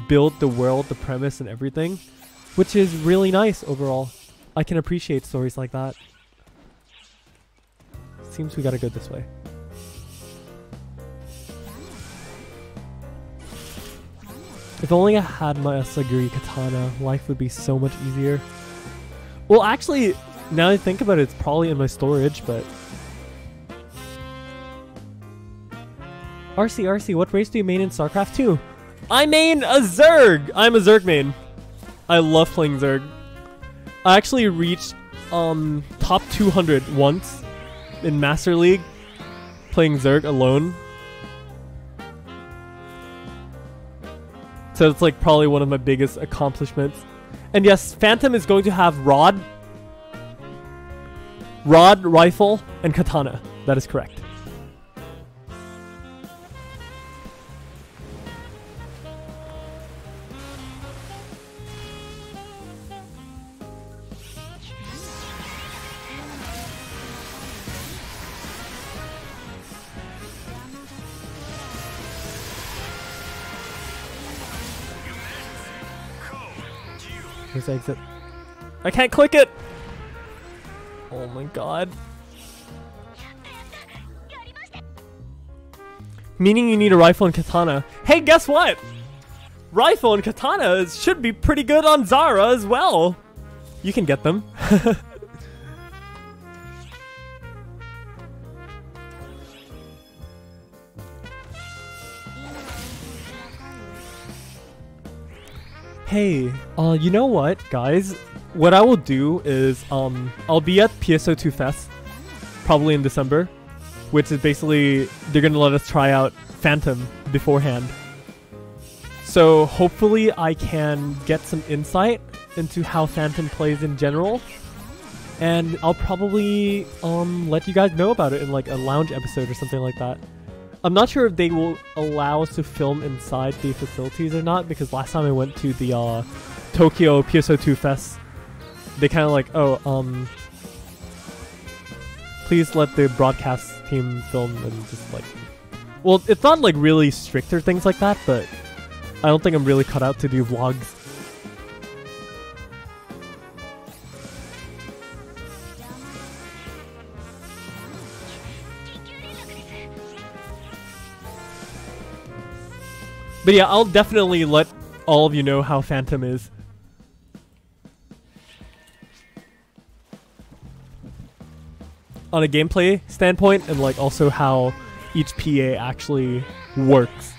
build the world, the premise, and everything, which is really nice overall. I can appreciate stories like that. Seems we gotta go this way. If only I had my Asagiri katana, life would be so much easier. Well, actually, now I think about it, it's probably in my storage, but... RC, what race do you main in StarCraft 2? I main a Zerg! I'm a Zerg main. I love playing Zerg. I actually reached top 200 once in Master League playing Zerg alone. So it's like probably one of my biggest accomplishments. And yes, Phantom is going to have rod, rifle, and katana. That is correct. Where's the exit? I can't click it! Oh my god. Meaning you need a rifle and katana. Hey, guess what? Rifle and katana should be pretty good on Zara as well. You can get them. Hey, you know what, guys? What I will do is, I'll be at PSO2 Fest, probably in December, which is basically, they're gonna let us try out Phantom beforehand. So hopefully I can get some insight into how Phantom plays in general, and I'll probably, let you guys know about it in like a lounge episode or something like that. I'm not sure if they will allow us to film inside the facilities or not, because last time I went to the Tokyo PSO2 Fest, they kind of like, oh, please let the broadcast team film, and just like, well, it's not like really strict or things like that, but I don't think I'm really cut out to do vlogs. But yeah, I'll definitely let all of you know how Phantom is. On a gameplay standpoint, and like also how each PA actually works.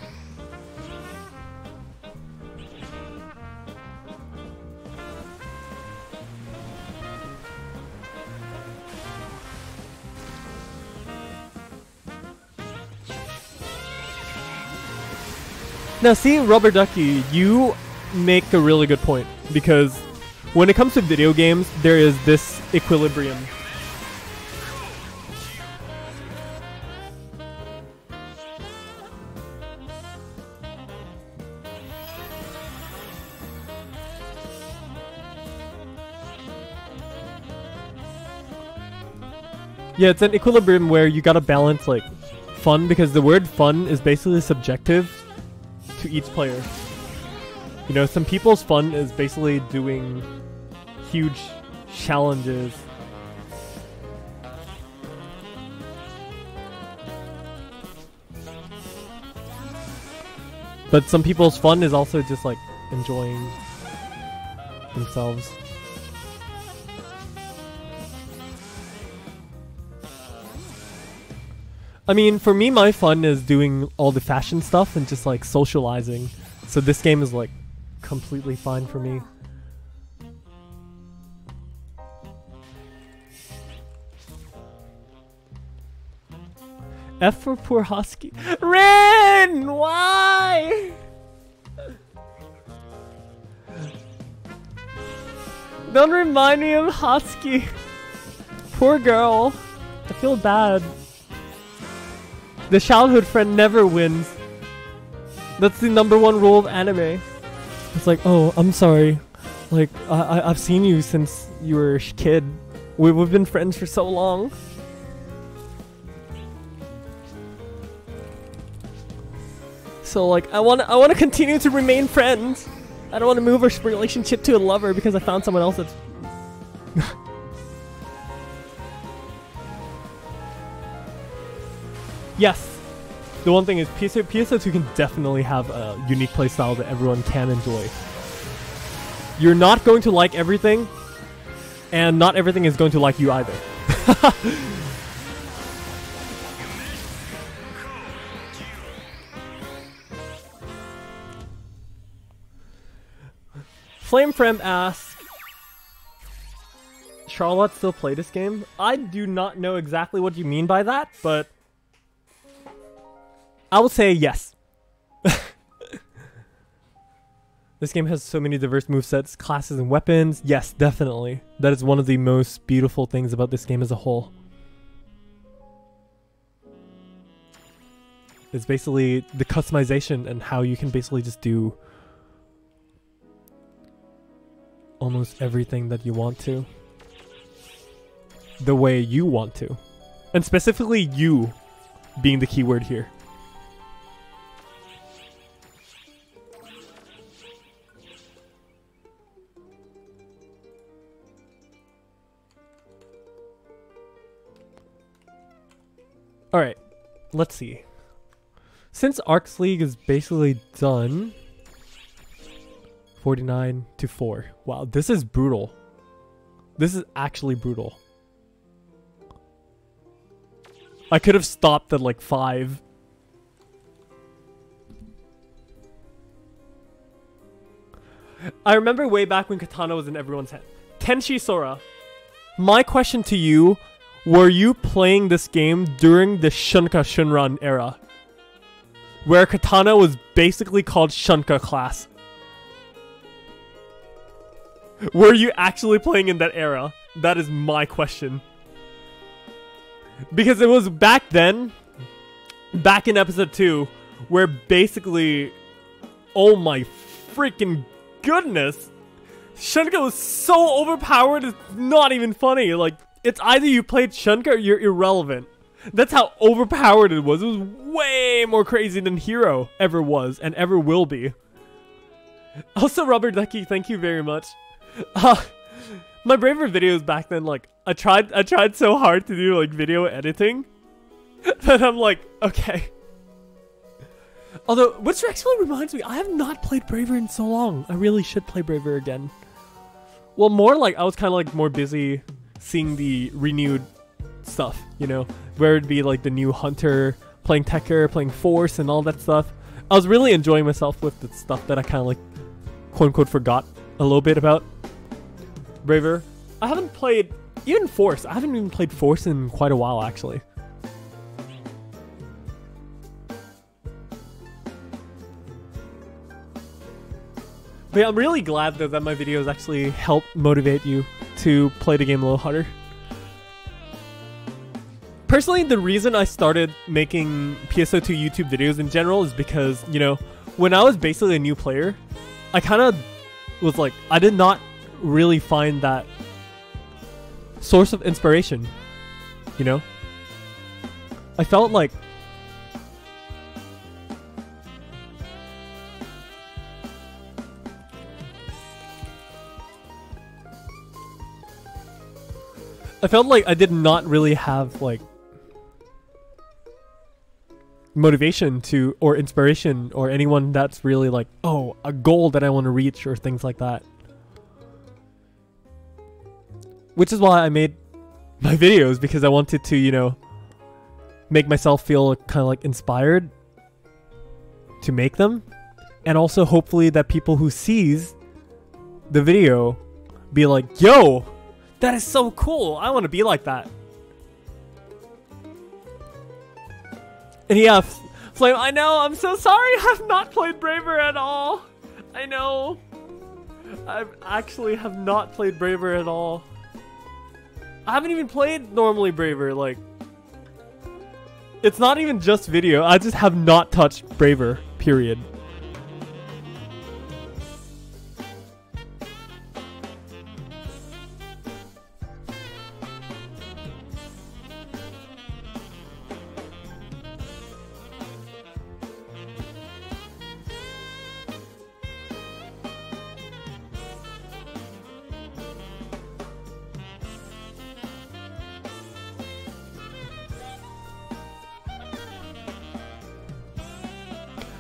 Now see, Rubber Ducky, you make a really good point, because when it comes to video games, there is this equilibrium. Yeah, it's an equilibrium where you gotta balance like fun, because the word fun is basically subjective to each player. You know, some people's fun is basically doing huge challenges. But some people's fun is also just like enjoying themselves. I mean, for me, my fun is doing all the fashion stuff and just like socializing. So this game is like completely fine for me. F for poor Husky. Rin! Why? Don't remind me of Husky. Poor girl. I feel bad. The childhood friend never wins. That's the #1 rule of anime. It's like, oh, I'm sorry. Like, I've seen you since you were a kid. We've been friends for so long. So like I want to continue to remain friends. I don't want to move our relationship to a lover because I found someone else that's Yes. The one thing is PSO2 can definitely have a unique playstyle that everyone can enjoy. You're not going to like everything, and not everything is going to like you either. Flamefrem asks, Charlotte still play this game? I do not know exactly what you mean by that, but I will say yes. This game has so many diverse movesets, classes, and weapons. Yes, definitely. That is one of the most beautiful things about this game as a whole. It's basically the customization and how you can basically just do almost everything that you want to. The way you want to. And specifically you being the keyword here. Alright, let's see. Since Arks League is basically done, 49-4. Wow, this is brutal. This is actually brutal. I could have stopped at like 5. I remember way back when Katana was in everyone's head. Tenshi Sora, my question to you, were you playing this game during the Shunka Shunran era? Where Katana was basically called Shunka class. Were you actually playing in that era? That is my question. Because it was back then, back in episode 2, where basically, oh my freaking goodness, Shunka was so overpowered, it's not even funny. Like, it's either you played Shunka or you're irrelevant. That's how overpowered it was. It was way more crazy than Hero ever was and ever will be. Also, Rubber Ducky, thank you very much. My Braver videos back then, like, I tried so hard to do like video editing that I'm like, okay. Although, which actually reminds me, I have not played Braver in so long. I really should play Braver again. Well, more like I was kind of like more busy seeing the renewed stuff, you know, where it'd be like the new Hunter, playing Tekker, playing Force, and all that stuff. I was really enjoying myself with the stuff that I kind of like, quote unquote, forgot a little bit about Braver. I haven't played even Force. I haven't even played Force in quite a while, actually. But yeah, I'm really glad though that my videos actually help motivate you to play the game a little harder. Personally, the reason I started making PSO2 YouTube videos in general is because, you know, when I was basically a new player, I kind of was like, I did not really find that source of inspiration, you know? I felt like I did not really have like motivation to, or inspiration, or anyone that's really like, oh, a goal that I want to reach or things like that. Which is why I made my videos, because I wanted to, you know, make myself feel kind of like inspired to make them. And also hopefully that people who sees the video be like, yo, that is so cool. I want to be like that. And yeah, Flame, I know, I'm so sorry I've not played Braver at all. I know. I actually have not played Braver at all. I haven't even played normally Braver, like, it's not even just video, I just have not touched Braver, period.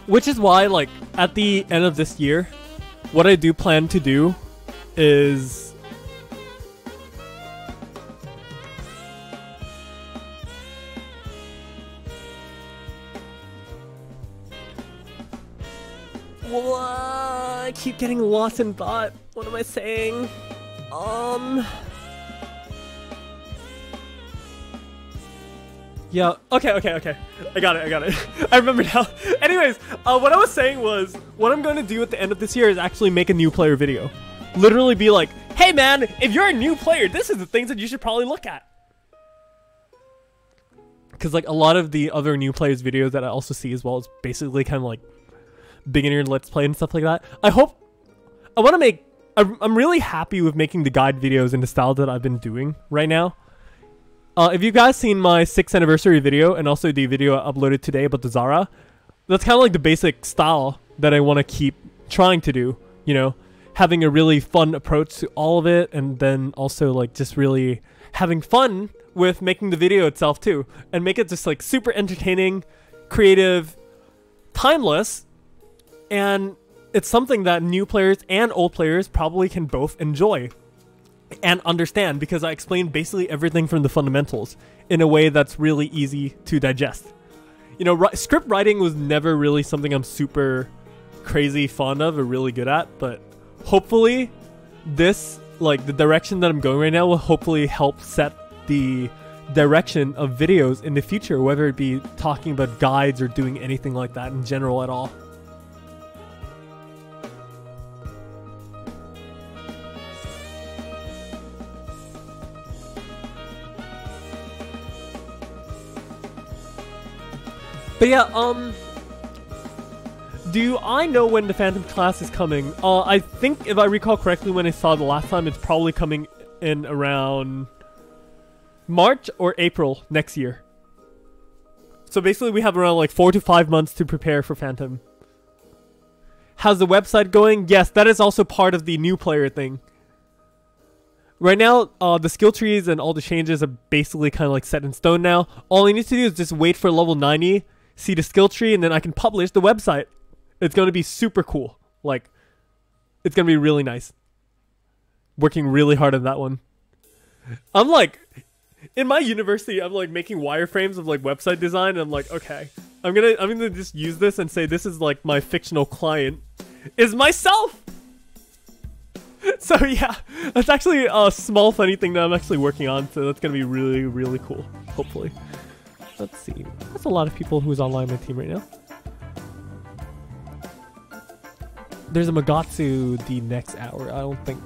Which is why, like, at the end of this year, what I do plan to do is... I keep getting lost in thought. What am I saying? Yeah, okay. I got it. I remember now. Anyways, what I was saying was, what I'm going to do at the end of this year is actually make a new player video. Literally be like, hey man, if you're a new player, this is the things that you should probably look at. Because like a lot of the other new players videos that I also see as well is basically kind of like beginner let's play and stuff like that. I'm really happy with making the guide videos in the style that I've been doing right now. If you guys seen my 6th anniversary video and also the video I uploaded today about the Zara, that's kind of like the basic style that I want to keep trying to do, you know, having a really fun approach to all of it, and then also like just really having fun with making the video itself too, and make it just like super entertaining, creative, timeless, and it's something that new players and old players probably can both enjoy and understand, because I explained basically everything from the fundamentals in a way that's really easy to digest. You know, script writing was never really something I'm super crazy fond of or really good at, but hopefully this, like the direction that I'm going right now, will hopefully help set the direction of videos in the future, whether it be talking about guides or doing anything like that in general at all. But yeah, do I know when the Phantom class is coming? I think if I recall correctly when I saw the last time, it's probably coming in around March or April next year. So basically we have around like 4 to 5 months to prepare for Phantom. How's the website going? Yes, that is also part of the new player thing. Right now, the skill trees and all the changes are basically kind of like set in stone now. All I need to do is just wait for level 90, see the skill tree, and then I can publish the website. It's going to be super cool. Like, it's going to be really nice. Working really hard on that one. I'm like, in my university, I'm like making wireframes of like website design, and I'm like, okay, I'm gonna just use this and say this is like my fictional client is myself. So yeah, that's actually a small funny thing that I'm actually working on, so that's gonna be really, really cool, hopefully. Let's see, that's a lot of people who's online on my team right now. There's a Magatsu the next hour, I don't think.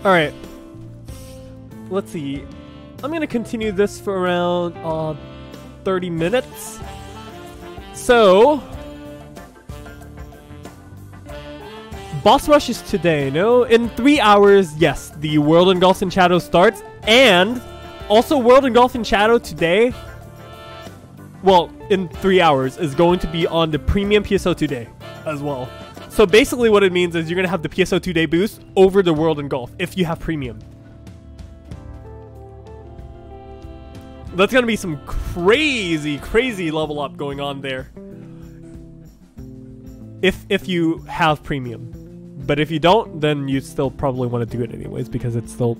Alright, let's see, I'm gonna continue this for around 30 minutes. So, boss rush is today, no? In 3 hours, yes, the World Engulfed in Shadow starts, and also World Engulfed in Shadow today, well, in 3 hours, is going to be on the premium PSO2 day as well. So basically what it means is you're going to have the PSO2 day boost over the World Engulf if you have premium. That's going to be some crazy, crazy level up going on there. If you have premium. But if you don't, then you still probably want to do it anyways, because it's still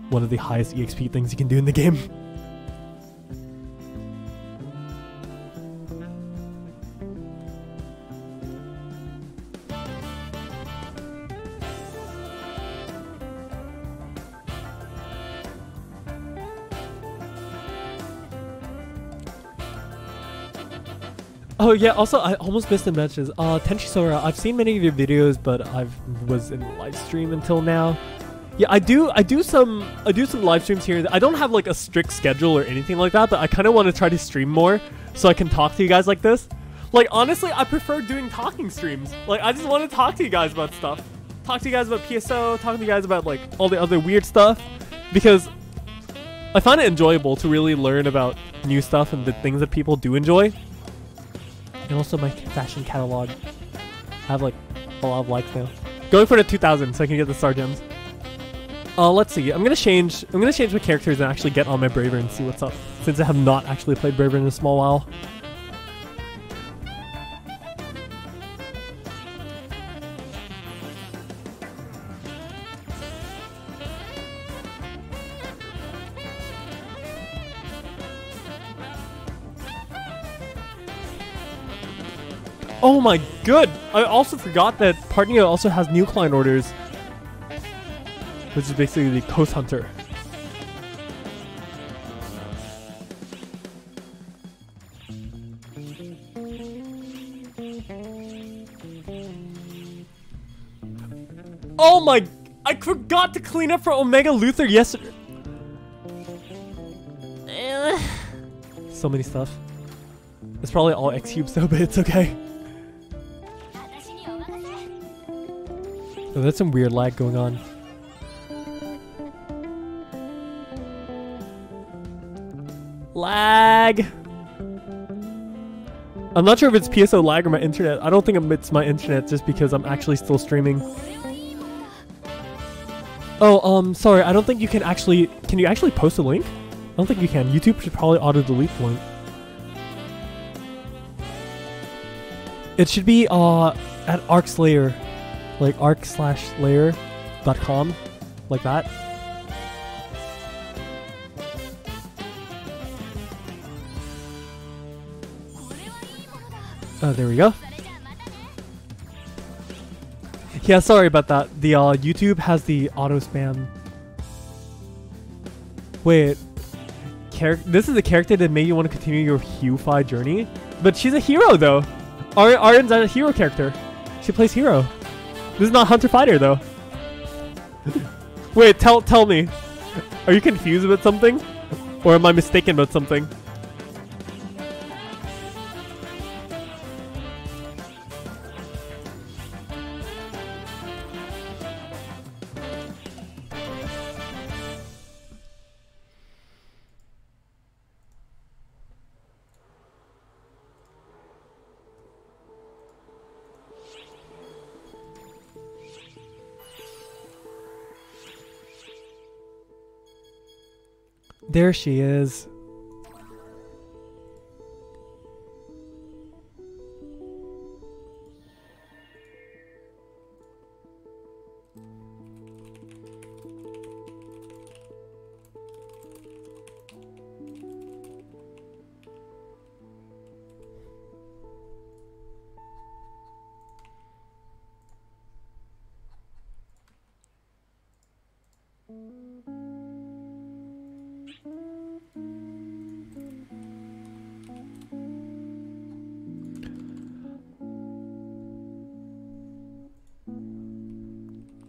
one of the highest EXP things you can do in the game. Oh yeah, also I almost missed the mentions. Tenchi Sora, I've seen many of your videos, but I was in live stream until now. Yeah, I do some live streams here. I don't have like a strict schedule or anything like that, but I kind of want to try to stream more so I can talk to you guys like this. Like honestly, I prefer doing talking streams. Like I just want to talk to you guys about stuff. Talk to you guys about PSO, talk to you guys about like all the other weird stuff, because I find it enjoyable to really learn about new stuff and the things that people do enjoy. And also my fashion catalog. I have like a lot of likes now. Going for the 2000 so I can get the star gems. Let's see. I'm gonna change my characters and actually get on my Braver and see what's up. Since I have not actually played Braver in a small while. Oh my good! I also forgot that Partneo also has new client orders. Which is basically the Coast Hunter. Oh my! I forgot to clean up for Omega Luther yesterday. So many stuff. It's probably all X cubes though, but it's okay. Oh, there's some weird lag going on. Lag! I'm not sure if it's PSO lag or my internet. I don't think it's my internet just because I'm actually still streaming. Oh, sorry, I don't think you can actually... Can you actually post a link? I don't think you can. YouTube should probably auto-delete the link. It should be, at Arks Layer. Like ark/layer.com. Like that. Oh, there we go. Yeah, sorry about that. The YouTube has the auto spam. Wait, this is the character that made you want to continue your Hue-Fi journey, but she's a hero though. Arin's a hero character. She plays hero. This is not Hunter Fighter though. Wait, tell me. Are you confused about something, or am I mistaken about something? There she is.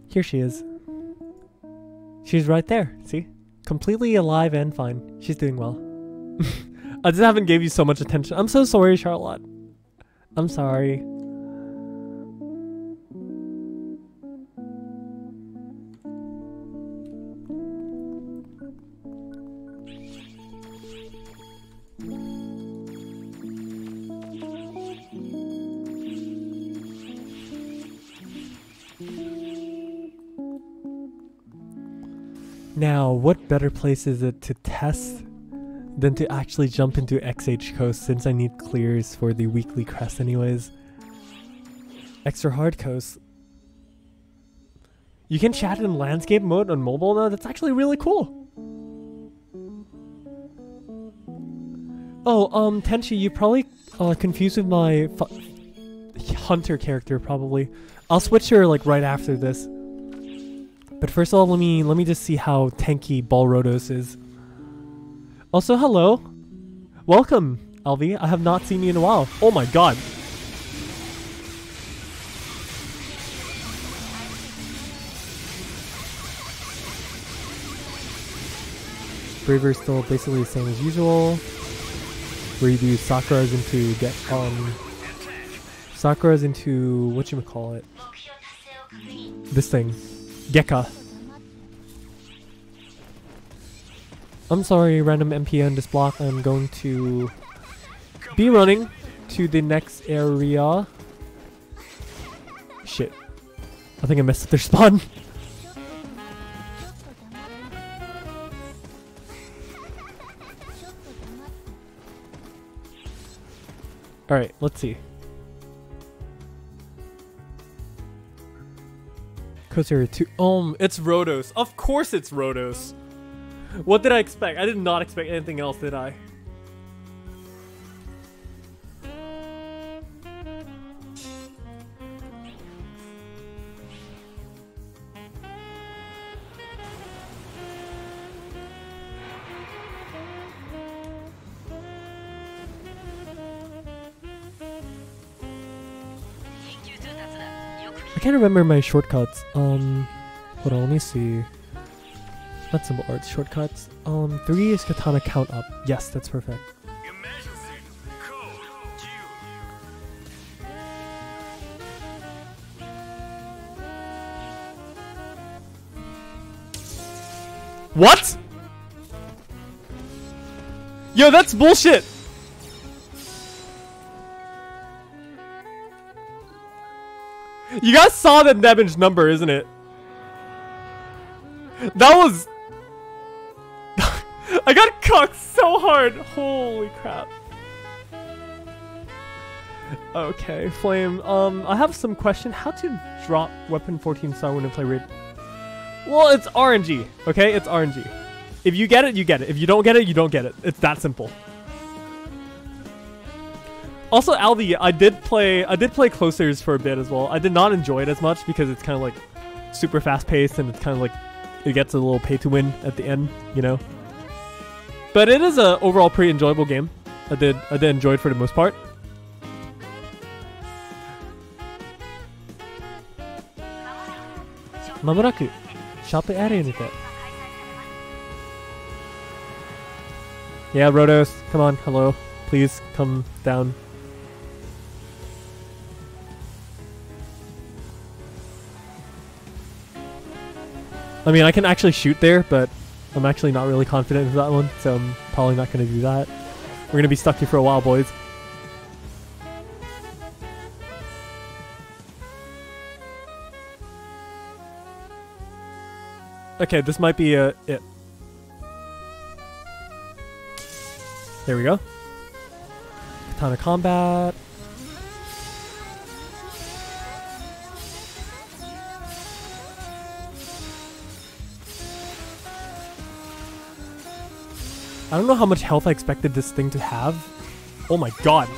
Here she is. She's right there, see? Completely alive and fine. She's doing well. I just haven't gave you so much attention. I'm so sorry, Charlotte. I'm sorry. Now, what better place is it to test than to actually jump into XH Coast, since I need clears for the weekly crest anyways. Extra hard coast. You can chat in landscape mode on mobile now? That's actually really cool. Oh, Tenchi, you probably confused with my hunter character, probably. I'll switch her like right after this. But first of all, let me just see how tanky Balrodos is. Also, hello. Welcome, Alvi. I have not seen you in a while. Oh my god. Braver's still basically the same as usual. Where you do Sakura's into Sakura's into whatchamacallit. This thing. Gekka. I'm sorry, random MP on this block. I'm going to be running to the next area. Shit. I think I messed up their spawn. Alright, let's see. Coaster 2. It's Rhodos. Of course it's Rhodos. What did I expect? I did not expect anything else, did I? I can't remember my shortcuts. Hold on, let me see. Not symbol arts, shortcuts. 3 is katana count up. Yes, that's perfect. What? Yo, that's bullshit! You guys saw the damage number, isn't it? That was... I got cocked so hard! Holy crap. Okay, Flame. I have some question. How to drop weapon 14 star when you play raid? Well, it's RNG, okay? It's RNG. If you get it, you get it. If you don't get it, you don't get it. It's that simple. Also, Aldi, I did play Closers for a bit as well. I did not enjoy it as much because it's kind of like super fast paced and it's kind of like it gets a little pay to win at the end, you know. But it is a overall pretty enjoyable game. I did enjoy it for the most part. Mamuraku, shop areaにて. Yeah, Rhodos, come on, hello. Please come down. I mean, I can actually shoot there, but I'm actually not really confident in that one, so I'm probably not going to do that. We're going to be stuck here for a while, boys. Okay, this might be it. There we go. Katana combat. I don't know how much health I expected this thing to have. Oh my god.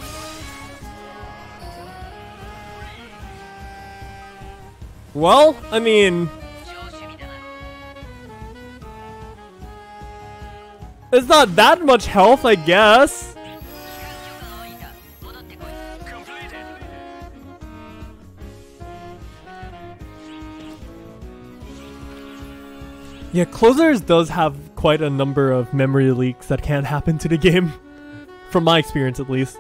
Well, I mean... it's not that much health, I guess. Yeah, Closers does have quite a number of memory leaks that can happen to the game. From my experience, at least.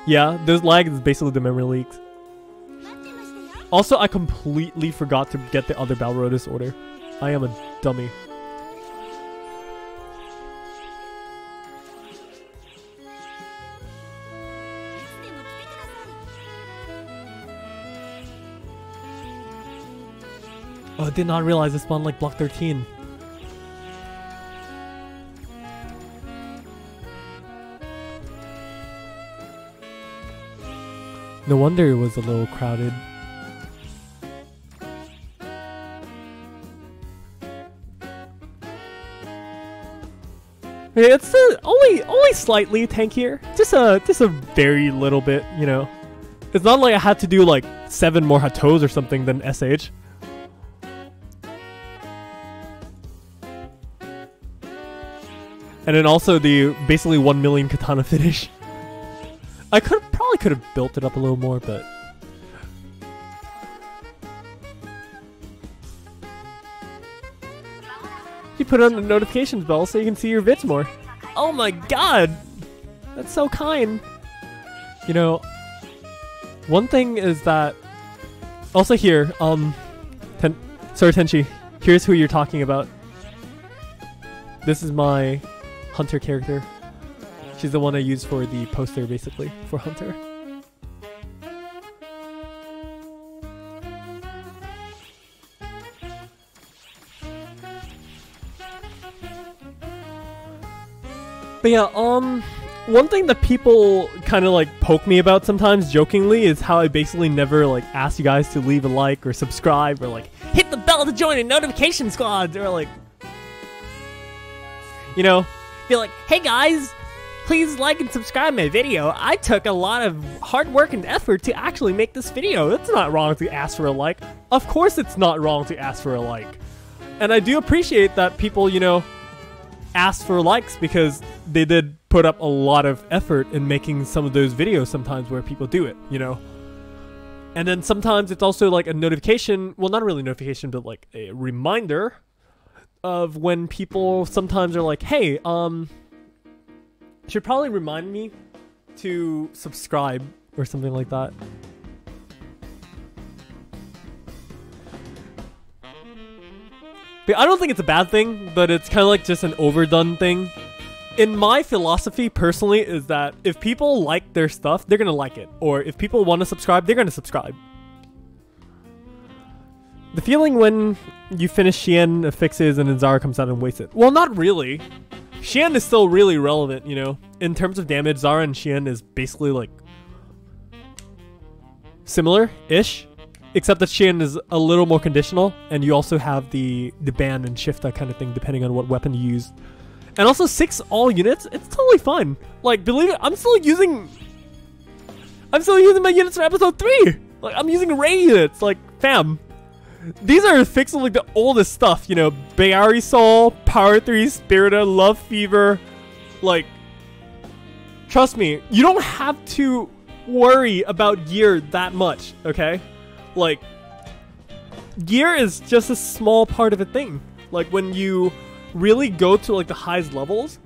Yeah, those lag is basically the memory leaks. Also, I completely forgot to get the other Balrodus order. I am a dummy. Oh, I did not realize it spawned like block 13. No wonder it was a little crowded. Yeah, it's only slightly tankier. Just a very little bit, you know. It's not like I had to do like 7 more Hatos or something than SH. And then also the basically 1 million katana finish. I probably could have built it up a little more, but you put on the notifications bell so you can see your vids more. Oh my god, that's so kind. You know, one thing is that also here, sorry Tenchi, here's who you're talking about. This is my Hunter character. She's the one I use for the poster, basically, for Hunter. But yeah, one thing that people kind of like poke me about sometimes jokingly is how I basically never like ask you guys to leave a like or subscribe or like hit the bell to join a notification squad or like, you know, be like, hey guys, please like and subscribe my video. I took a lot of hard work and effort to actually make this video. It's not wrong to ask for a like. Of course it's not wrong to ask for a like. And I do appreciate that people, you know, ask for likes because they did put up a lot of effort in making some of those videos sometimes where people do it, you know. And then sometimes it's also like a notification, well not really notification, but like a reminder of when people sometimes are like, hey, should probably remind me to subscribe or something like that. But I don't think it's a bad thing, but it's kind of like just an overdone thing. In my philosophy, personally, is that if people like their stuff, they're gonna like it. Or if people want to subscribe, they're gonna subscribe. The feeling when you finish Xian affixes and then Zara comes out and wastes it. Well, not really. Xian is still really relevant, you know. In terms of damage, Zara and Xian is basically like similar-ish. Except that Xian is a little more conditional, and you also have the ban and shift, that kind of thing, depending on what weapon you use. And also 6 all units, it's totally fine. Like, believe it, I'm still using my units from episode 3. Like, I'm using Ray units, like, fam. These are fixing like the oldest stuff, you know, Bayari Soul, Power 3, Spirita, Love Fever. Like, trust me, you don't have to worry about gear that much, okay? Like, gear is just a small part of a thing. Like, when you really go to like the highest levels,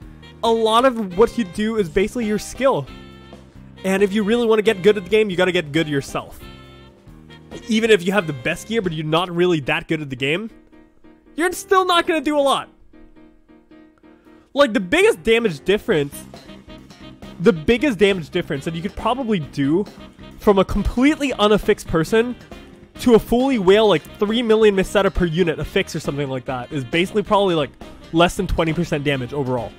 a lot of what you do is basically your skill. And if you really want to get good at the game, you gotta get good yourself. Even if you have the best gear, but you're not really that good at the game, you're still not gonna do a lot. Like, the biggest damage difference that you could probably do from a completely unaffixed person to a fully whale, like 3 million Miseta per unit affix or something like that, is basically probably like less than 20% damage overall.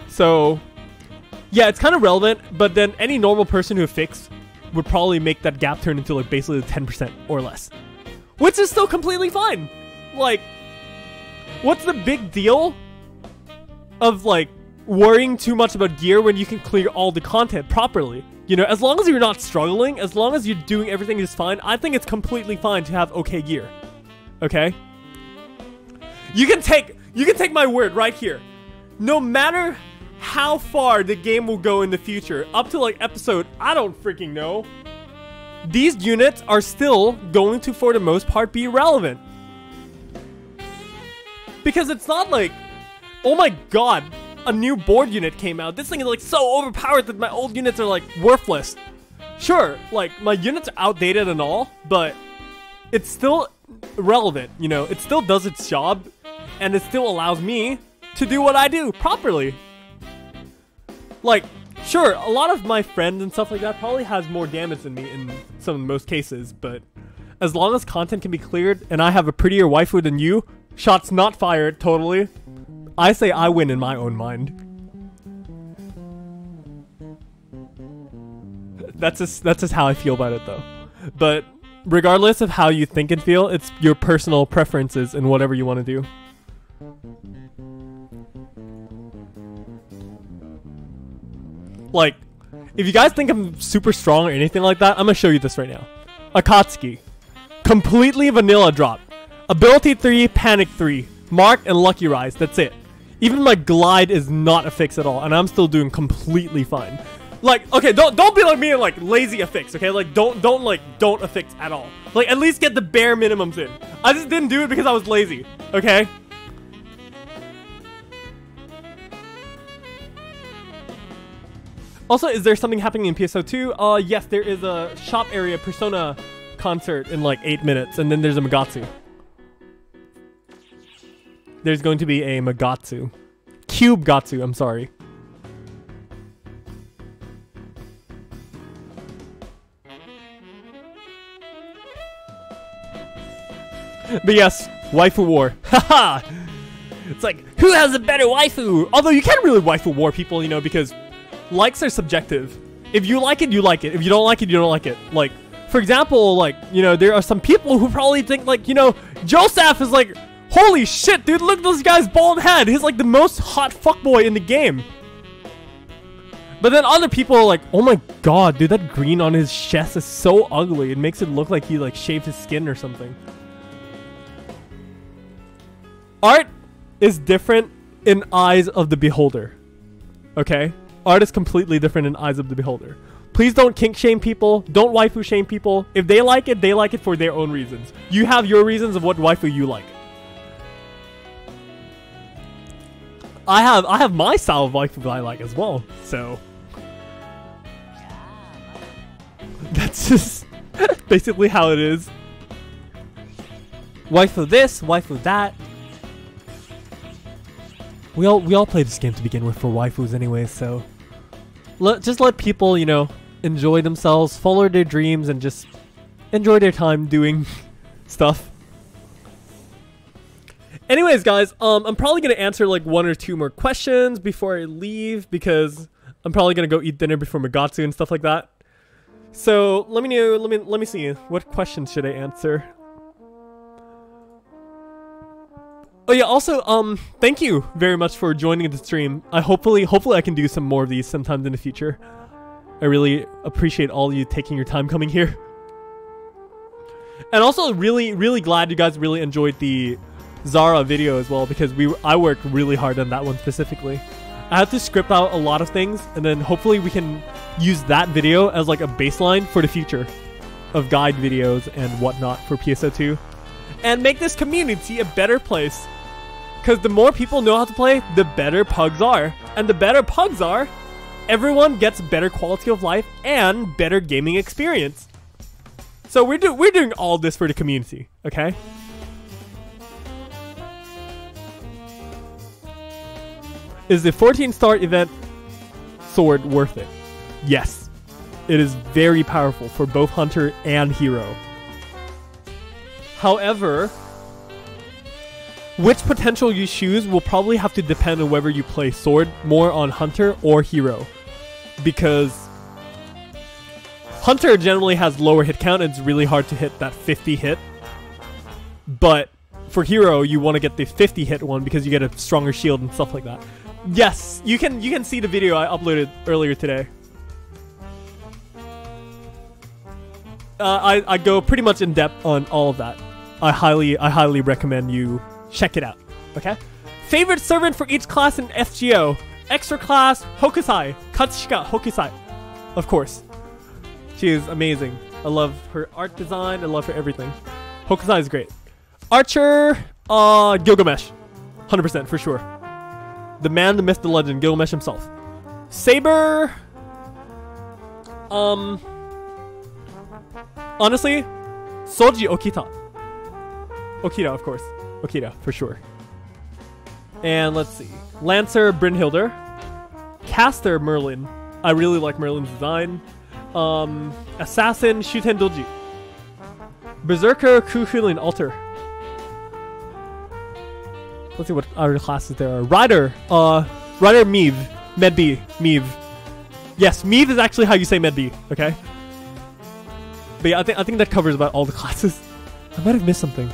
So yeah, it's kind of relevant, but then any normal person who affixed would probably make that gap turn into like basically 10% or less, which is still completely fine. Like, what's the big deal of like worrying too much about gear when you can clear all the content properly? You know, as long as you're not struggling, as long as you're doing everything is fine, I think it's completely fine to have okay gear. Okay? You can take my word right here. No matter how far the game will go in the future, up to like episode, I don't freaking know, these units are still going to, for the most part, be relevant. Because it's not like, oh my god, a new board unit came out. This thing is like so overpowered that my old units are like worthless. Sure, like my units are outdated and all, but it's still relevant, you know. It still does its job, and it still allows me to do what I do properly. Like, sure, a lot of my friends and stuff like that probably has more damage than me in most cases, but as long as content can be cleared and I have a prettier waifu than you, shots not fired, totally, I say I win in my own mind. That's just how I feel about it though. But regardless of how you think and feel, it's your personal preferences and whatever you want to do. Like, if you guys think I'm super strong or anything like that, I'm gonna show you this right now. Akatsuki. Completely vanilla drop. Ability 3, Panic 3. Mark and Lucky Rise, that's it. Even my glide is not a fix at all, and I'm still doing completely fine. Like, okay, don't be like me and like lazy affix, okay? Like, don't affix at all. Like, at least get the bare minimums in. I just didn't do it because I was lazy, okay? Also, is there something happening in PSO2? Yes, there is a shop area Persona concert in like 8 minutes, and then there's a Magatsu. there's going to be a Magatsu. Cube Gatsu, I'm sorry. But yes, waifu war. Haha! It's like, who has a better waifu? Although you can't really waifu war people, you know, because likes are subjective. If you like it, you like it. If you don't like it, you don't like it. Like, for example, like, you know, there are some people who probably think, like, you know, Joseph is like, holy shit, dude, look at this guy's bald head. He's like the most hot fuckboy in the game. But then other people are like, oh my god, dude, that green on his chest is so ugly. It makes it look like he like shaved his skin or something. Art is different in eyes of the beholder. Okay? Art is completely different in eyes of the beholder. Please don't kink shame people. Don't waifu shame people. If they like it for their own reasons. You have your reasons of what waifu you like. I have my style of waifu that I like as well. So that's just basically how it is. Waifu this, waifu that. We all play this game to begin with for waifus anyway, so just let people, you know, enjoy themselves, follow their dreams, and just enjoy their time doing stuff. Anyways, guys, I'm probably gonna answer like 1 or 2 more questions before I leave because I'm probably gonna go eat dinner before Magatsu and stuff like that. So let me see. What questions should I answer? Oh yeah, also, thank you very much for joining the stream. Hopefully I can do some more of these sometime in the future. I really appreciate all of you taking your time coming here. And also really glad you guys really enjoyed the Zara video as well because I worked really hard on that one specifically. I had to script out a lot of things and then hopefully we can use that video as like a baseline for the future of guide videos and whatnot for PSO2. And make this community a better place. Because the more people know how to play, the better pugs are. And the better pugs are, everyone gets better quality of life and better gaming experience. So we're doing all this for the community, okay? Is the 14-star event sword worth it? Yes. It is very powerful for both Hunter and Hero. However, which potential you choose will probably have to depend on whether you play sword more on Hunter or Hero. Because Hunter generally has lower hit count and it's really hard to hit that 50 hit. But for Hero, you want to get the 50 hit one because you get a stronger shield and stuff like that. Yes, you can see the video I uploaded earlier today. I go pretty much in depth on all of that. I highly recommend you check it out. Okay? Favorite servant for each class in FGO. Extra class, Hokusai. Katsushika Hokusai. Of course. She is amazing. I love her art design. I love her everything. Hokusai is great. Archer, Gilgamesh. 100% for sure. The man, the myth, the legend, Gilgamesh himself. Saber. Honestly, Soji Okita. Okita, of course. Okita, for sure. And let's see. Lancer, Brynhilder. Caster, Merlin. I really like Merlin's design. Assassin, Shuten Doji. Berserker, Kuhulin, Alter. Let's see what other classes there are. Rider, Rider Meave. Medb, Meave. Yes, Meave is actually how you say Medb, okay? But yeah, I think that covers about all the classes. I might have missed something.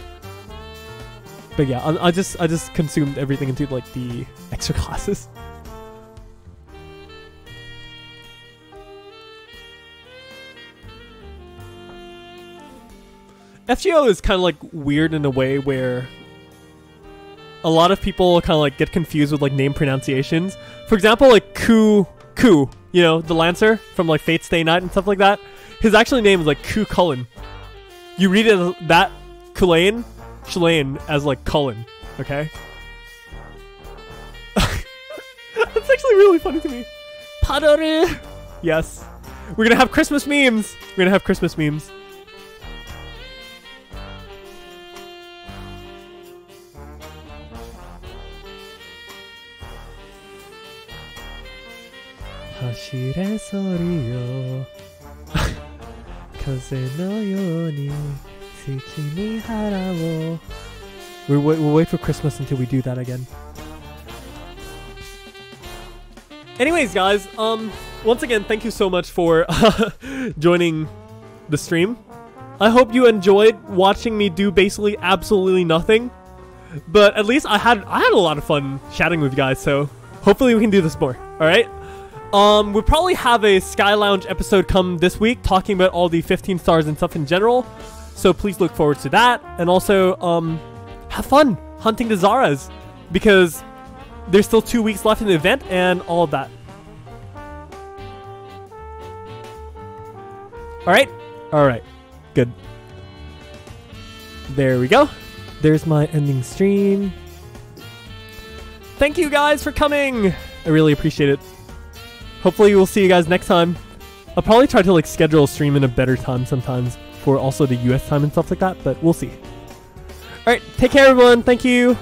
But yeah, I just consumed everything into like the extra classes. FGO is kind of like weird in a way where a lot of people kind of like get confused with like name pronunciations. For example, like Ku, you know, the Lancer from like Fate Stay Night and stuff like that. His actual name is like Ku Cullen. You read it that Cullen, as like Cullen, okay? That's actually really funny to me. Padoru! Yes. We're gonna have Christmas memes! We're gonna have Christmas memes. 走れソリよ風のように月に腹を We'll wait for Christmas until we do that again. Anyways, guys, once again, thank you so much for joining the stream. I hope you enjoyed watching me do basically absolutely nothing. But at least I had a lot of fun chatting with you guys, so hopefully we can do this more. Alright? We'll probably have a Sky Lounge episode come this week talking about all the 15 stars and stuff in general. So please look forward to that. And also, have fun hunting the Zaras because there's still 2 weeks left in the event and all of that. Alright? Alright. Good. There we go. There's my ending stream. Thank you guys for coming. I really appreciate it. Hopefully we'll see you guys next time. I'll probably try to like schedule a stream in a better time sometimes for also the US time and stuff like that, but we'll see. Alright, take care everyone. Thank you.